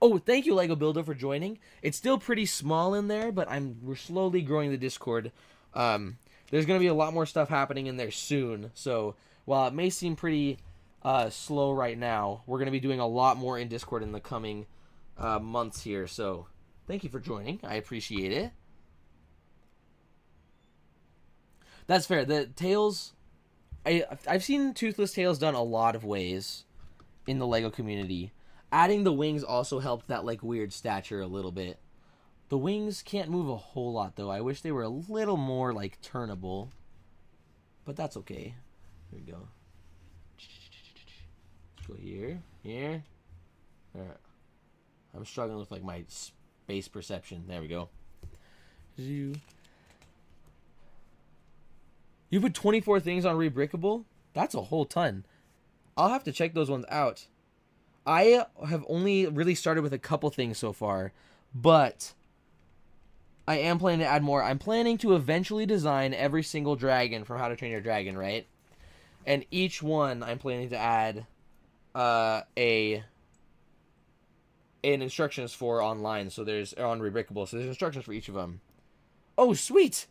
Oh, thank you, Lego Builder, for joining. It's still pretty small in there, but we're slowly growing the Discord. There's going to be a lot more stuff happening in there soon. So while it may seem pretty slow right now, we're going to be doing a lot more in Discord in the coming months here. So thank you for joining. I appreciate it. That's fair. The tails, I've seen Toothless tails done a lot of ways in the Lego community. Adding the wings also helped that like weird stature a little bit. The wings can't move a whole lot though. I wish they were a little more like turnable, but that's okay. Here we go. Let's go here. All right. I'm struggling with like my space perception. There we go. You put 24 things on Rebrickable? That's a whole ton. I'll have to check those ones out. I have only really started with a couple things so far, but I am planning to add more. I'm planning to eventually design every single dragon from How to Train Your Dragon, right? And each one I'm planning to add an instructions for online. So there's on Rebrickable. So there's instructions for each of them. Oh, sweet!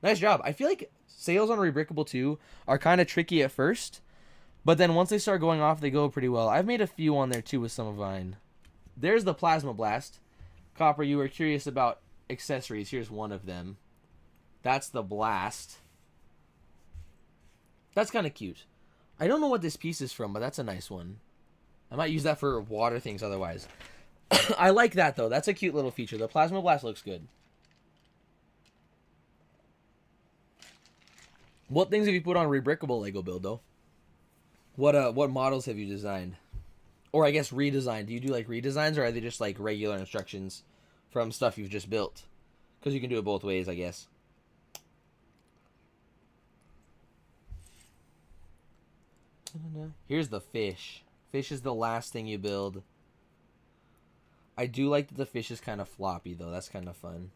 Nice job. I feel like sales on Rebrickable 2 are kind of tricky at first, but then once they start going off, they go pretty well. I've made a few on there too with some of mine. There's the Plasma Blast. Copper, you were curious about accessories. Here's one of them. That's the Blast. That's kind of cute. I don't know what this piece is from, but that's a nice one. I might use that for water things otherwise. I like that, though. That's a cute little feature. The Plasma Blast looks good. What things have you put on Rebrickable Lego build, though? What models have you designed? Or I guess redesigned. Do you do like redesigns, or are they just like regular instructions from stuff you've just built? Because you can do it both ways, I guess. Here's the fish. Fish is the last thing you build. I do like that the fish is kind of floppy, though. That's kind of fun.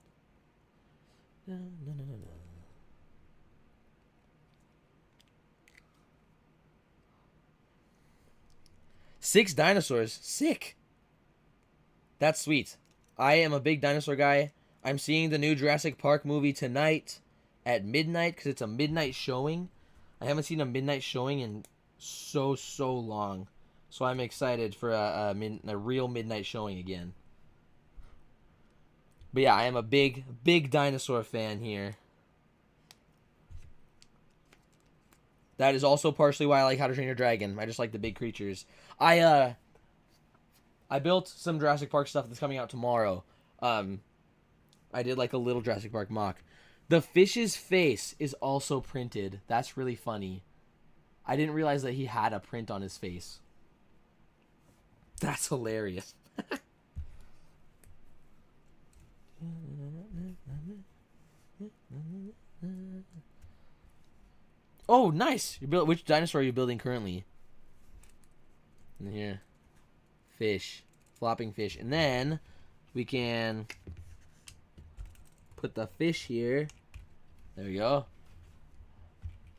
6 dinosaurs. Sick. That's sweet. I am a big dinosaur guy. I'm seeing the new Jurassic Park movie tonight at midnight because it's a midnight showing. I haven't seen a midnight showing in so long. So I'm excited for a real midnight showing again. But yeah, I am a big dinosaur fan here. That is also partially why I like How to Train Your Dragon. I just like the big creatures. I built some Jurassic Park stuff that's coming out tomorrow. I did like a little Jurassic Park mock. The fish's face is also printed. That's really funny. I didn't realize that he had a print on his face. That's hilarious. Oh, nice. Which dinosaur are you building currently? In here. Fish. Flopping fish. And then we can put the fish here. There we go.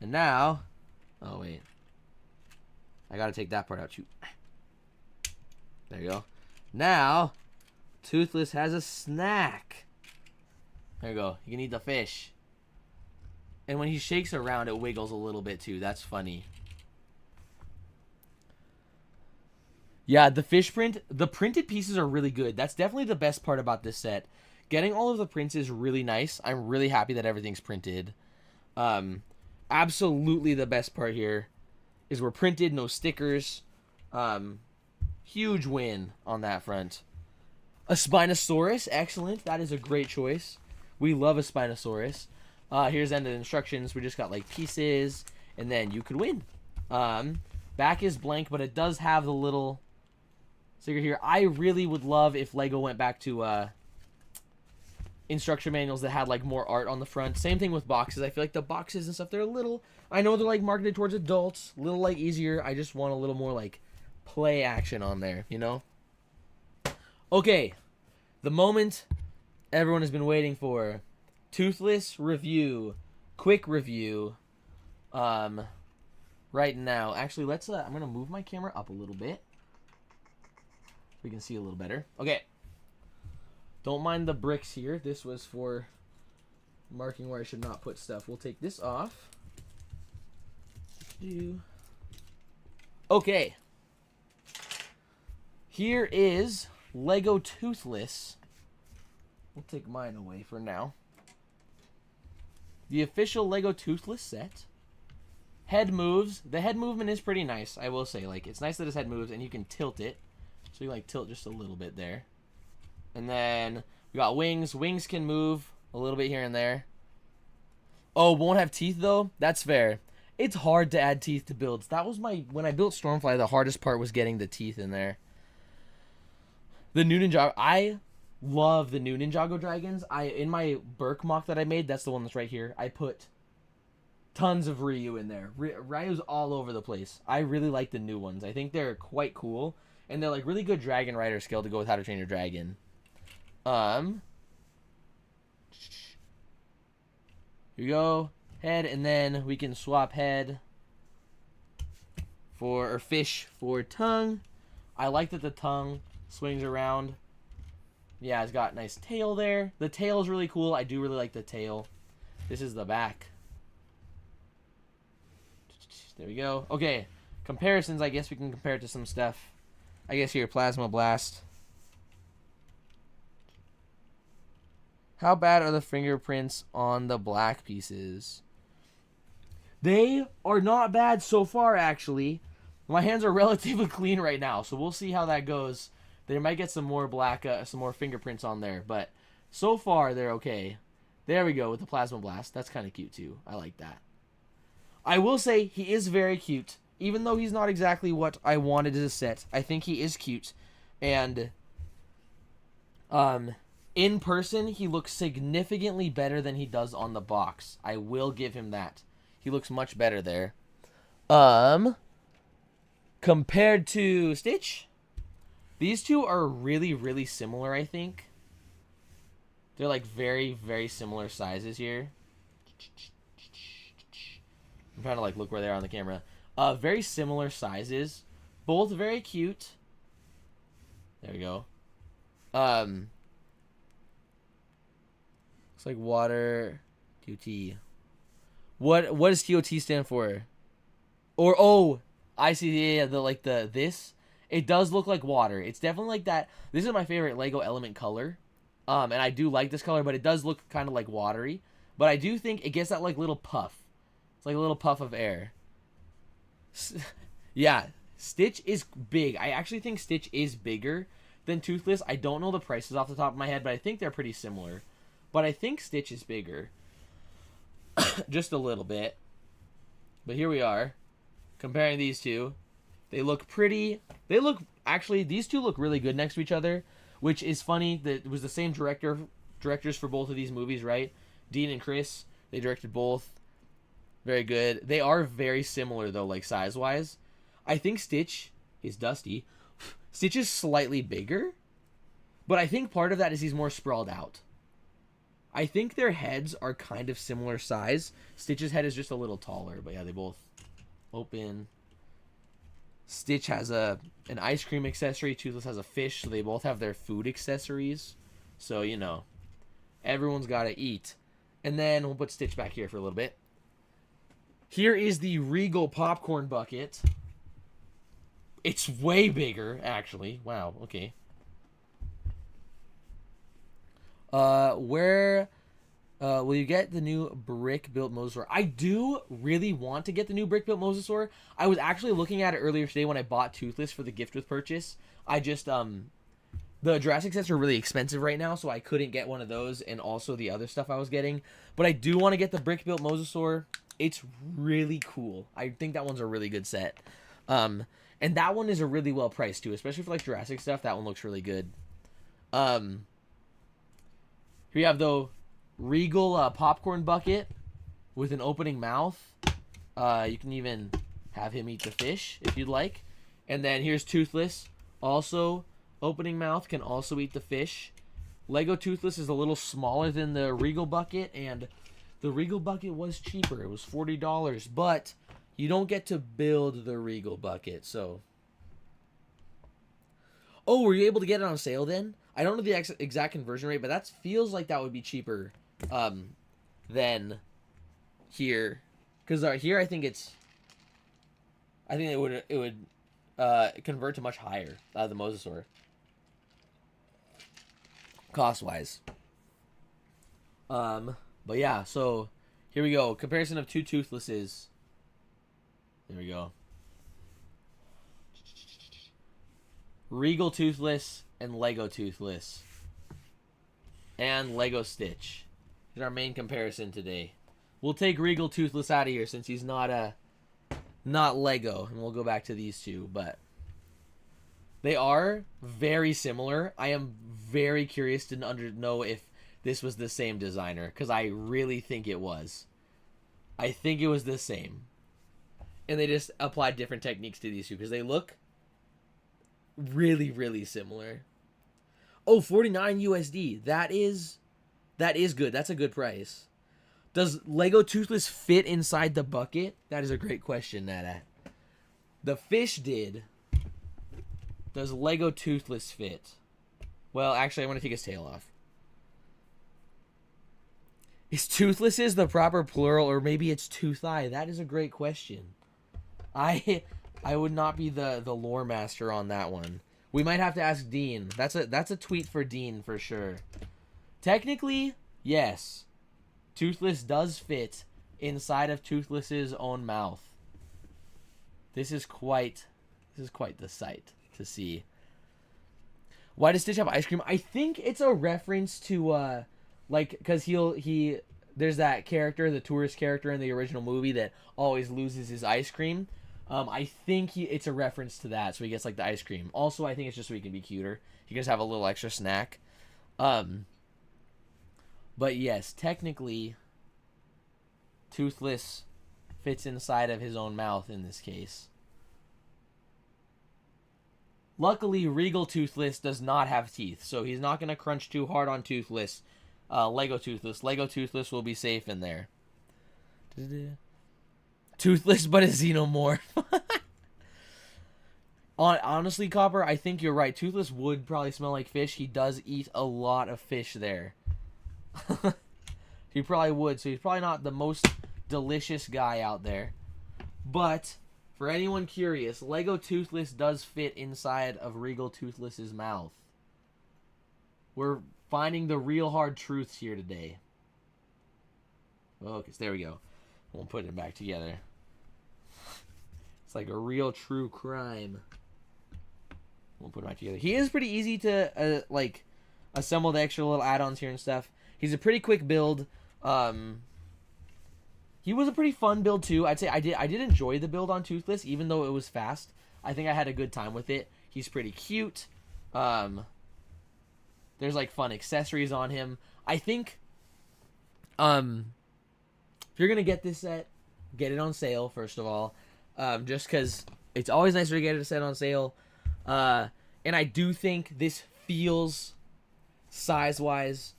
And now... Oh, wait. I gotta take that part out. Shoot. There you go. Now, Toothless has a snack. There you go. You can eat the fish. And when he shakes around, it wiggles a little bit too. That's funny. Yeah, the fish print, the printed pieces are really good. That's definitely the best part about this set. Getting all of the prints is really nice. I'm really happy that everything's printed. Absolutely the best part here is we're printed, no stickers. Huge win on that front. A Spinosaurus, excellent. That is a great choice. We love a Spinosaurus. Here's the end of the instructions. We just got like pieces, and then you could win. Back is blank, but it does have the little sticker here. I really would love if Lego went back to instruction manuals that had like more art on the front. Same thing with boxes. I feel like the boxes and stuff, they're a little, I know they're like marketed towards adults, a little like easier. I just want a little more like play action on there, you know? Okay, the moment everyone has been waiting for. Toothless review. Quick review. Right now. Actually, let's I'm gonna move my camera up a little bit so we can see a little better. Okay. Don't mind the bricks here. This was for marking where I should not put stuff. We'll take this off. Okay. Here is Lego Toothless. We'll take mine away for now. The official Lego Toothless set. Head moves. The head movement is pretty nice, I will say. Like, it's nice that his head moves and you can tilt it. So you like tilt just a little bit there. And then we got wings. Wings can move a little bit here and there. Oh, won't have teeth though? That's fair. It's hard to add teeth to builds. That was when I built Stormfly, the hardest part was getting the teeth in there. The new Ninjago, I love the new Ninjago dragons. In my Burke mock that I made, that's the one that's right here. I put tons of Ryu in there. Ryu's all over the place. I really like the new ones. I think they're quite cool, and they're like really good Dragon Rider skill to go with How to Train Your Dragon. Here we go. head, and then we can swap head for, or fish for tongue. I like that the tongue swings around. Yeah, it's got a nice tail there. The tail is really cool. I do really like the tail. This is the back. There we go. Okay, comparisons. I guess we can compare it to some stuff. I guess here, Plasma Blast. How bad are the fingerprints on the black pieces? They are not bad so far, actually. My hands are relatively clean right now, so we'll see how that goes. They might get some more black, some more fingerprints on there, but so far they're okay. There we go with the Plasma Blast. That's kind of cute too. I like that. I will say he is very cute, even though he's not exactly what I wanted as a set. I think he is cute, and in person he looks significantly better than he does on the box. I will give him that. He looks much better there. Compared to Stitch, these two are really, really similar, I think. They're like very, very similar sizes here. I'm trying to like look where they are on the camera. Very similar sizes. Both very cute. There we go. Looks like water TOT. What does TOT stand for? Or oh, I see, yeah, this. It does look like water. It's definitely like that. This is my favorite Lego element color. And I do like this color, but it does look kind of like watery. But I do think it gets that like little puff. It's like a little puff of air. Yeah, Stitch is big. I actually think Stitch is bigger than Toothless. I don't know the prices off the top of my head, but I think they're pretty similar. But I think Stitch is bigger. Just a little bit. But here we are. Comparing these two. They look pretty. They look, actually, these two look really good next to each other. Which is funny that it was the same directors for both of these movies, right? Dean and Chris. They directed both. Very good. They are very similar, though, like size-wise. I think Stitch is Dusty. Stitch is slightly bigger. But I think part of that is he's more sprawled out. I think their heads are kind of similar size. Stitch's head is just a little taller. But yeah, they both open. Stitch has an ice cream accessory. Toothless has a fish. So they both have their food accessories. So, you know, everyone's got to eat. And then we'll put Stitch back here for a little bit. Here is the Regal popcorn bucket. It's way bigger, actually. Wow, okay. Where will you get the new brick-built Mosasaur? I do really want to get the new brick-built Mosasaur. I was actually looking at it earlier today when I bought Toothless for the gift with purchase. I just, the Jurassic sets are really expensive right now, so I couldn't get one of those and also the other stuff I was getting. But I do want to get the brick-built Mosasaur. It's really cool. I think that one's a really good set. And that one is a really well priced too, especially for like Jurassic stuff. That one looks really good. Here you have the Regal popcorn bucket with an opening mouth. You can even have him eat the fish if you'd like. And then here's Toothless, also opening mouth, can also eat the fish. Lego Toothless is a little smaller than the Regal bucket, and the Regal bucket was cheaper. It was $40, but you don't get to build the Regal bucket, so. Oh, were you able to get it on sale then? I don't know the exact conversion rate, but that feels like that would be cheaper than here. Because here I think it would convert to much higher the Mosasaur. Cost-wise. But yeah, so here we go. Comparison of two Toothlesses. There we go. Regal Toothless and Lego Toothless. And Lego Stitch. Is our main comparison today. We'll take Regal Toothless out of here since he's not Lego, and we'll go back to these two, but they are very similar. I am very curious to know if this was the same designer, because I really think it was. I think it was the same. And they just applied different techniques to these two, because they look really, really similar. Oh, $49 USD. That is good. That's a good price. Does Lego Toothless fit inside the bucket? That is a great question, Nada. The fish did. Does Lego Toothless fit? Well, actually, I'm going to take his tail off. Is Toothless the proper plural, or maybe it's Tooth-eye? That is a great question. I would not be the lore master on that one. We might have to ask Dean. That's a tweet for Dean for sure. Technically, yes. Toothless does fit inside of Toothless's own mouth. This is quite the sight to see. Why does Stitch have ice cream? I think it's a reference to like, because there's that character, the tourist character in the original movie that always loses his ice cream. I think it's a reference to that, so he gets like the ice cream. Also, I think it's just so he can be cuter. He can just have a little extra snack. But yes, technically, Toothless fits inside of his own mouth in this case. Luckily, Regal Toothless does not have teeth, so he's not going to crunch too hard on Toothless. Lego Toothless. Lego Toothless will be safe in there. Toothless, but a xenomorph. Honestly, Copper, I think you're right. Toothless would probably smell like fish. He does eat a lot of fish there. He probably would, so he's probably not the most delicious guy out there. But, for anyone curious, Lego Toothless does fit inside of Regal Toothless's mouth. We're finding the real hard truths here today. Okay, so there we go. We'll put it back together. It's like a real true crime. We'll put it back together. He is pretty easy to, like, assemble the extra little add-ons here and stuff. He's a pretty quick build. He was a pretty fun build too. I'd say I did enjoy the build on Toothless, even though it was fast. I think I had a good time with it. He's pretty cute. There's like fun accessories on him. I think if you're gonna get this set, get it on sale first of all. Just because it's always nicer to get a set on sale. And I do think this feels size-wise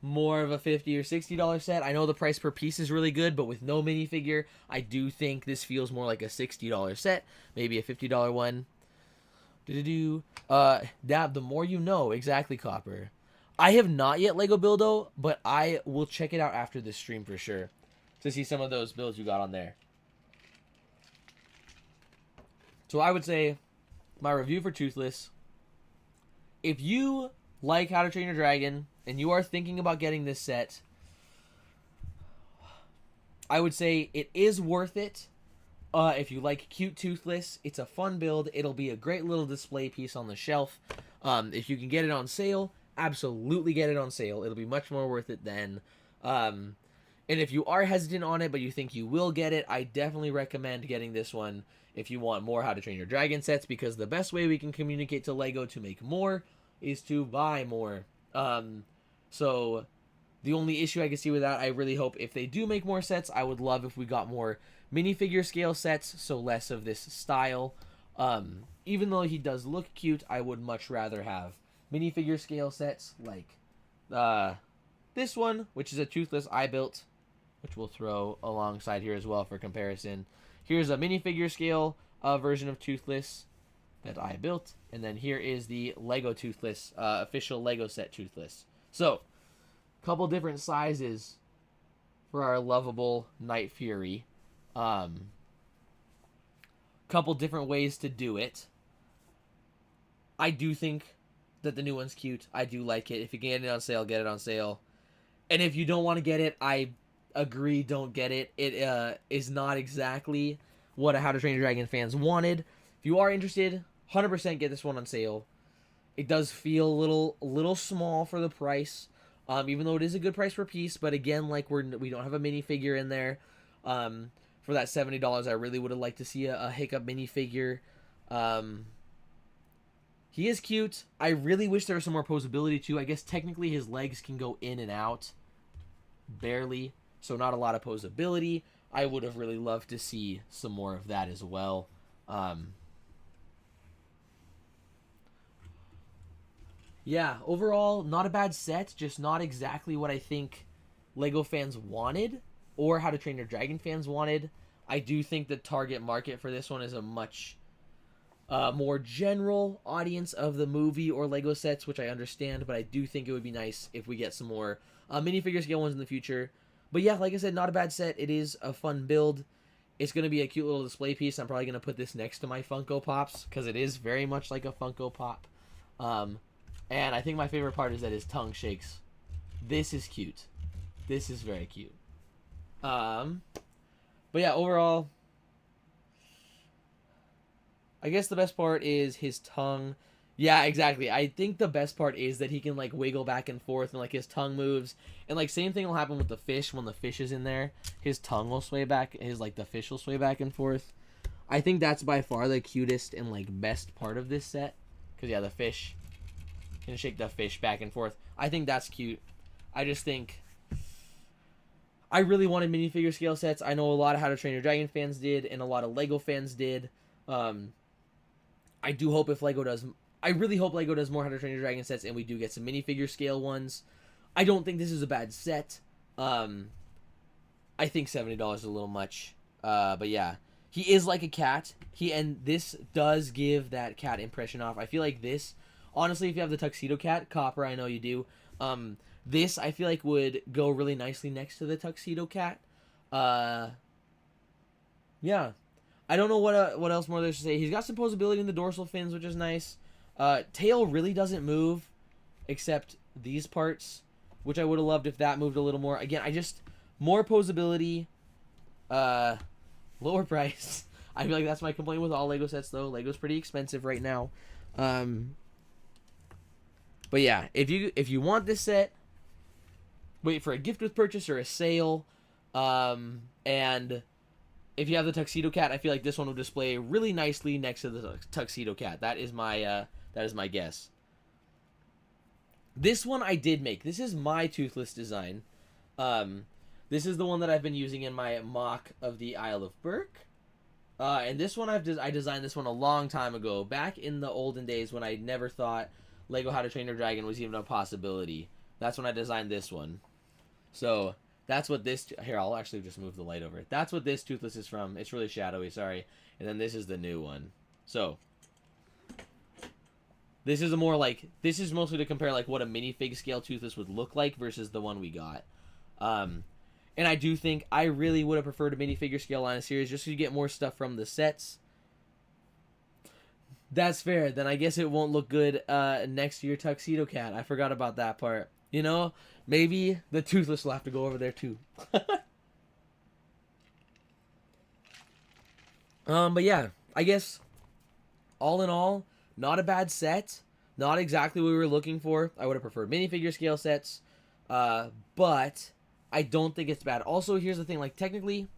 more of a $50 or $60 set. I know the price per piece is really good, but with no minifigure, I do think this feels more like a $60 set, maybe a $50 one. Dab, the more you know. Exactly, Copper. I have not yet Lego Buildo, but I will check it out after this stream for sure to see some of those builds you got on there. So I would say my review for Toothless, if you like How to Train Your Dragon and you are thinking about getting this set, I would say it is worth it. If you like cute Toothless, it's a fun build. It'll be a great little display piece on the shelf. If you can get it on sale, absolutely get it on sale. It'll be much more worth it then. And if you are hesitant on it, but you think you will get it, I definitely recommend getting this one if you want more How to Train Your Dragon sets, because the best way we can communicate to Lego to make more is to buy more. So the only issue I can see with that, I really hope if they do make more sets, I would love if we got more minifigure scale sets, so less of this style. Even though he does look cute, I would much rather have minifigure scale sets like this one, which is a Toothless I built, which we'll throw alongside here as well for comparison. Here's a minifigure scale version of Toothless that I built, and then here is the Lego Toothless, official Lego set Toothless. So, couple different sizes for our lovable Night Fury. Couple different ways to do it. I do think that the new one's cute. I do like it. If you can get it on sale, get it on sale. And if you don't want to get it, I agree, don't get it. It is not exactly what a How to Train Your Dragon fans wanted. If you are interested, 100% get this one on sale. It does feel a little small for the price, even though it is a good price per piece. But again, like we don't have a minifigure in there. For that $70, I really would have liked to see a Hiccup minifigure. He is cute. I really wish there was some more posability too. I guess technically his legs can go in and out, barely, so not a lot of posability. I would have really loved to see some more of that as well. Yeah, overall, not a bad set, just not exactly what I think Lego fans wanted or How to Train Your Dragon fans wanted. I do think the target market for this one is a much more general audience of the movie or Lego sets, which I understand, but I do think it would be nice if we get some more minifigure scale ones in the future. But yeah, like I said, not a bad set. It is a fun build. It's going to be a cute little display piece. I'm probably going to put this next to my Funko Pops because it is very much like a Funko Pop. And I think my favorite part is that his tongue shakes. This is cute. This is very cute. But yeah, overall, I guess the best part is his tongue. Yeah, exactly. I think the best part is that he can, like, wiggle back and forth and, like, his tongue moves. And, like, same thing will happen with the fish. When the fish is in there, his tongue will sway back. The fish will sway back and forth. I think that's by far the cutest and, like, best part of this set. Because, yeah, the fish can shake the fish back and forth. I think that's cute. I just think I really wanted minifigure scale sets. I know a lot of How to Train Your Dragon fans did, and a lot of Lego fans did. I do hope if Lego does... I really hope Lego does more How to Train Your Dragon sets, and we do get some minifigure scale ones. I don't think this is a bad set. I think $70 is a little much. But yeah, he is like a cat. And this does give that cat impression off. I feel like this, honestly, if you have the Tuxedo Cat, Copper, I know you do. This, I feel like, would go really nicely next to the Tuxedo Cat. Yeah. I don't know what else more there's to say. He's got some posability in the dorsal fins, which is nice. Tail really doesn't move, except these parts, which I would have loved if that moved a little more. Again, more posability, lower price. I feel like that's my complaint with all Lego sets, though. Lego's pretty expensive right now. But yeah, if you want this set, wait for a gift with purchase or a sale. And if you have the Tuxedo Cat, I feel like this one will display really nicely next to the Tuxedo Cat. That is my guess. This one I did make. This is my Toothless design. This is the one that I've been using in my mock of the Isle of Berk. And this one I designed this one a long time ago, back in the olden days when I never thought Lego How to Train Your Dragon was even a possibility. That's when I designed this one. So that's what this... Here, I'll actually just move the light over it. That's what this Toothless is from. It's really shadowy, sorry. And then this is the new one. So this is this is mostly to compare like what a minifig scale Toothless would look like versus the one we got. And I do think I really would have preferred a minifigure scale line of series just so you get more stuff from the sets. That's fair. Then I guess it won't look good next to your Tuxedo Cat. I forgot about that part. You know, maybe the Toothless will have to go over there too. But yeah, I guess all in all, not a bad set. Not exactly what we were looking for. I would have preferred minifigure scale sets. But I don't think it's bad. Also, here's the thing, like, technically,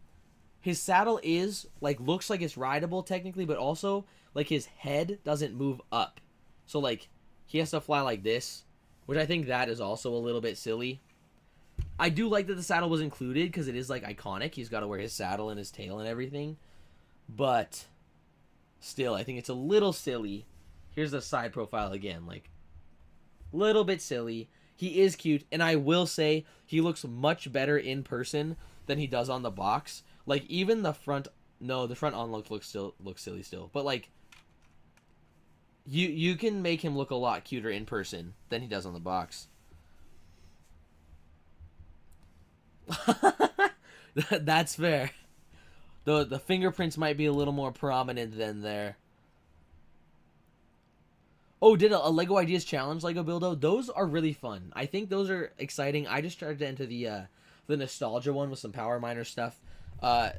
his saddle is, like, looks like it's rideable, technically, but also, like, his head doesn't move up. So, like, he has to fly like this, which I think that is also a little bit silly. I do like that the saddle was included, because it is, like, iconic. He's got to wear his saddle and his tail and everything. But still, I think it's a little silly. Here's the side profile again, like, little bit silly. He is cute, and I will say he looks much better in person than he does on the box. Like, even the front... No, the front on look looks silly still. But, like, you can make him look a lot cuter in person than he does on the box. That's fair. The fingerprints might be a little more prominent than there. Oh, did a Lego Ideas Challenge Lego Buildo? Those are really fun. I think those are exciting. I just started to enter the nostalgia one with some Power Miner stuff.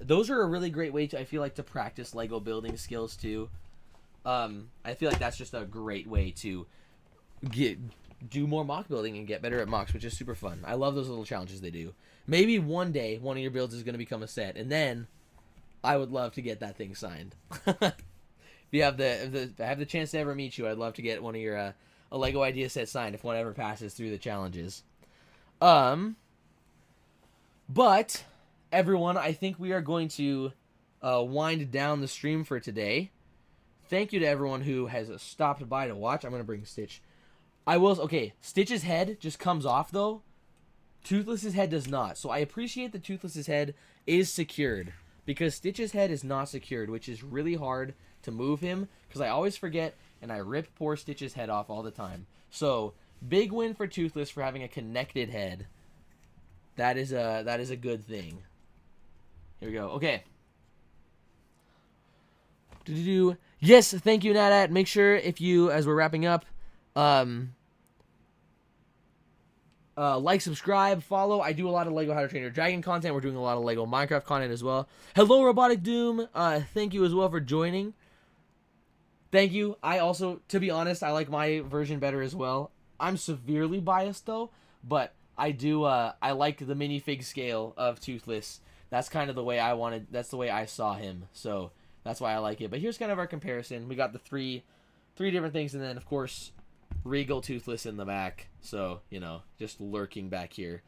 Those are a really great way to, I feel like, to practice Lego building skills too. I feel like that's just a great way to do more mock building and get better at mocks, which is super fun. I love those little challenges they do. Maybe one day one of your builds is going to become a set, and then I would love to get that thing signed. If I have the chance to ever meet you, I'd love to get one of your a Lego Idea set signed if one ever passes through the challenges. But everyone, I think we are going to wind down the stream for today. Thank you to everyone who has stopped by to watch. I'm gonna bring Stitch. Okay, Stitch's head just comes off though. Toothless's head does not. So I appreciate that Toothless's head is secured, because Stitch's head is not secured, which is really hard to move him, because I always forget and I rip poor Stitch's head off all the time. So big win for Toothless for having a connected head. That is a good thing. Here we go. Okay. Yes, thank you, Nadat. Make sure, if you, as we're wrapping up, like, subscribe, follow. I do a lot of Lego How to Train Your Dragon content. We're doing a lot of Lego Minecraft content as well. Hello, Robotic Doom. Thank you as well for joining. Thank you. I also, to be honest, I like my version better as well. I'm severely biased though, but I do. I like the minifig scale of Toothless. That's kind of the way I wanted. That's the way I saw him. So that's why I like it. But here's kind of our comparison. We got the three different things, and then of course Regal Toothless in the back. So, you know, just lurking back here.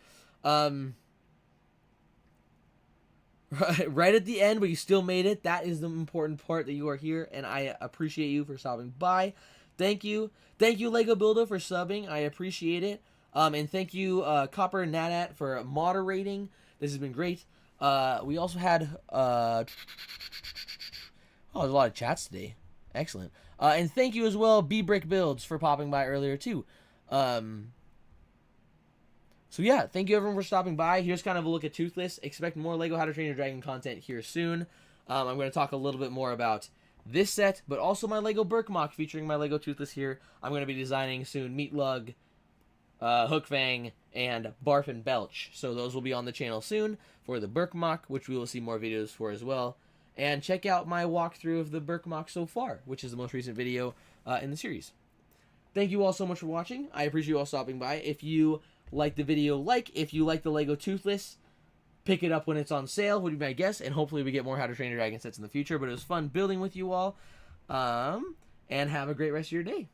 Right at the end, but you still made it. That is the important part, that you are here, and I appreciate you for stopping by. Thank you. Thank you, Lego Builder, for subbing. I appreciate it. And thank you, Copper Nadat, for moderating. This has been great. We also had... oh, there's a lot of chats today. Excellent. And thank you as well, B-Brick Builds, for popping by earlier, too. So yeah, thank you everyone for stopping by. Here's kind of a look at Toothless. Expect more Lego How to Train Your Dragon content here soon. I'm going to talk a little bit more about this set, but also my Lego Berkmock featuring my Lego Toothless here. I'm going to be designing soon Meatlug, Hookfang, and Barf and Belch. So those will be on the channel soon for the Berkmock, which we will see more videos for as well. And check out my walkthrough of the Berkmock so far, which is the most recent video in the series. Thank you all so much for watching. I appreciate you all stopping by. If you like the video, if you like the Lego Toothless, pick it up when it's on sale, would be my guess, and hopefully we get more How to Train Your Dragon sets in the future. But it was fun building with you all, and have a great rest of your day.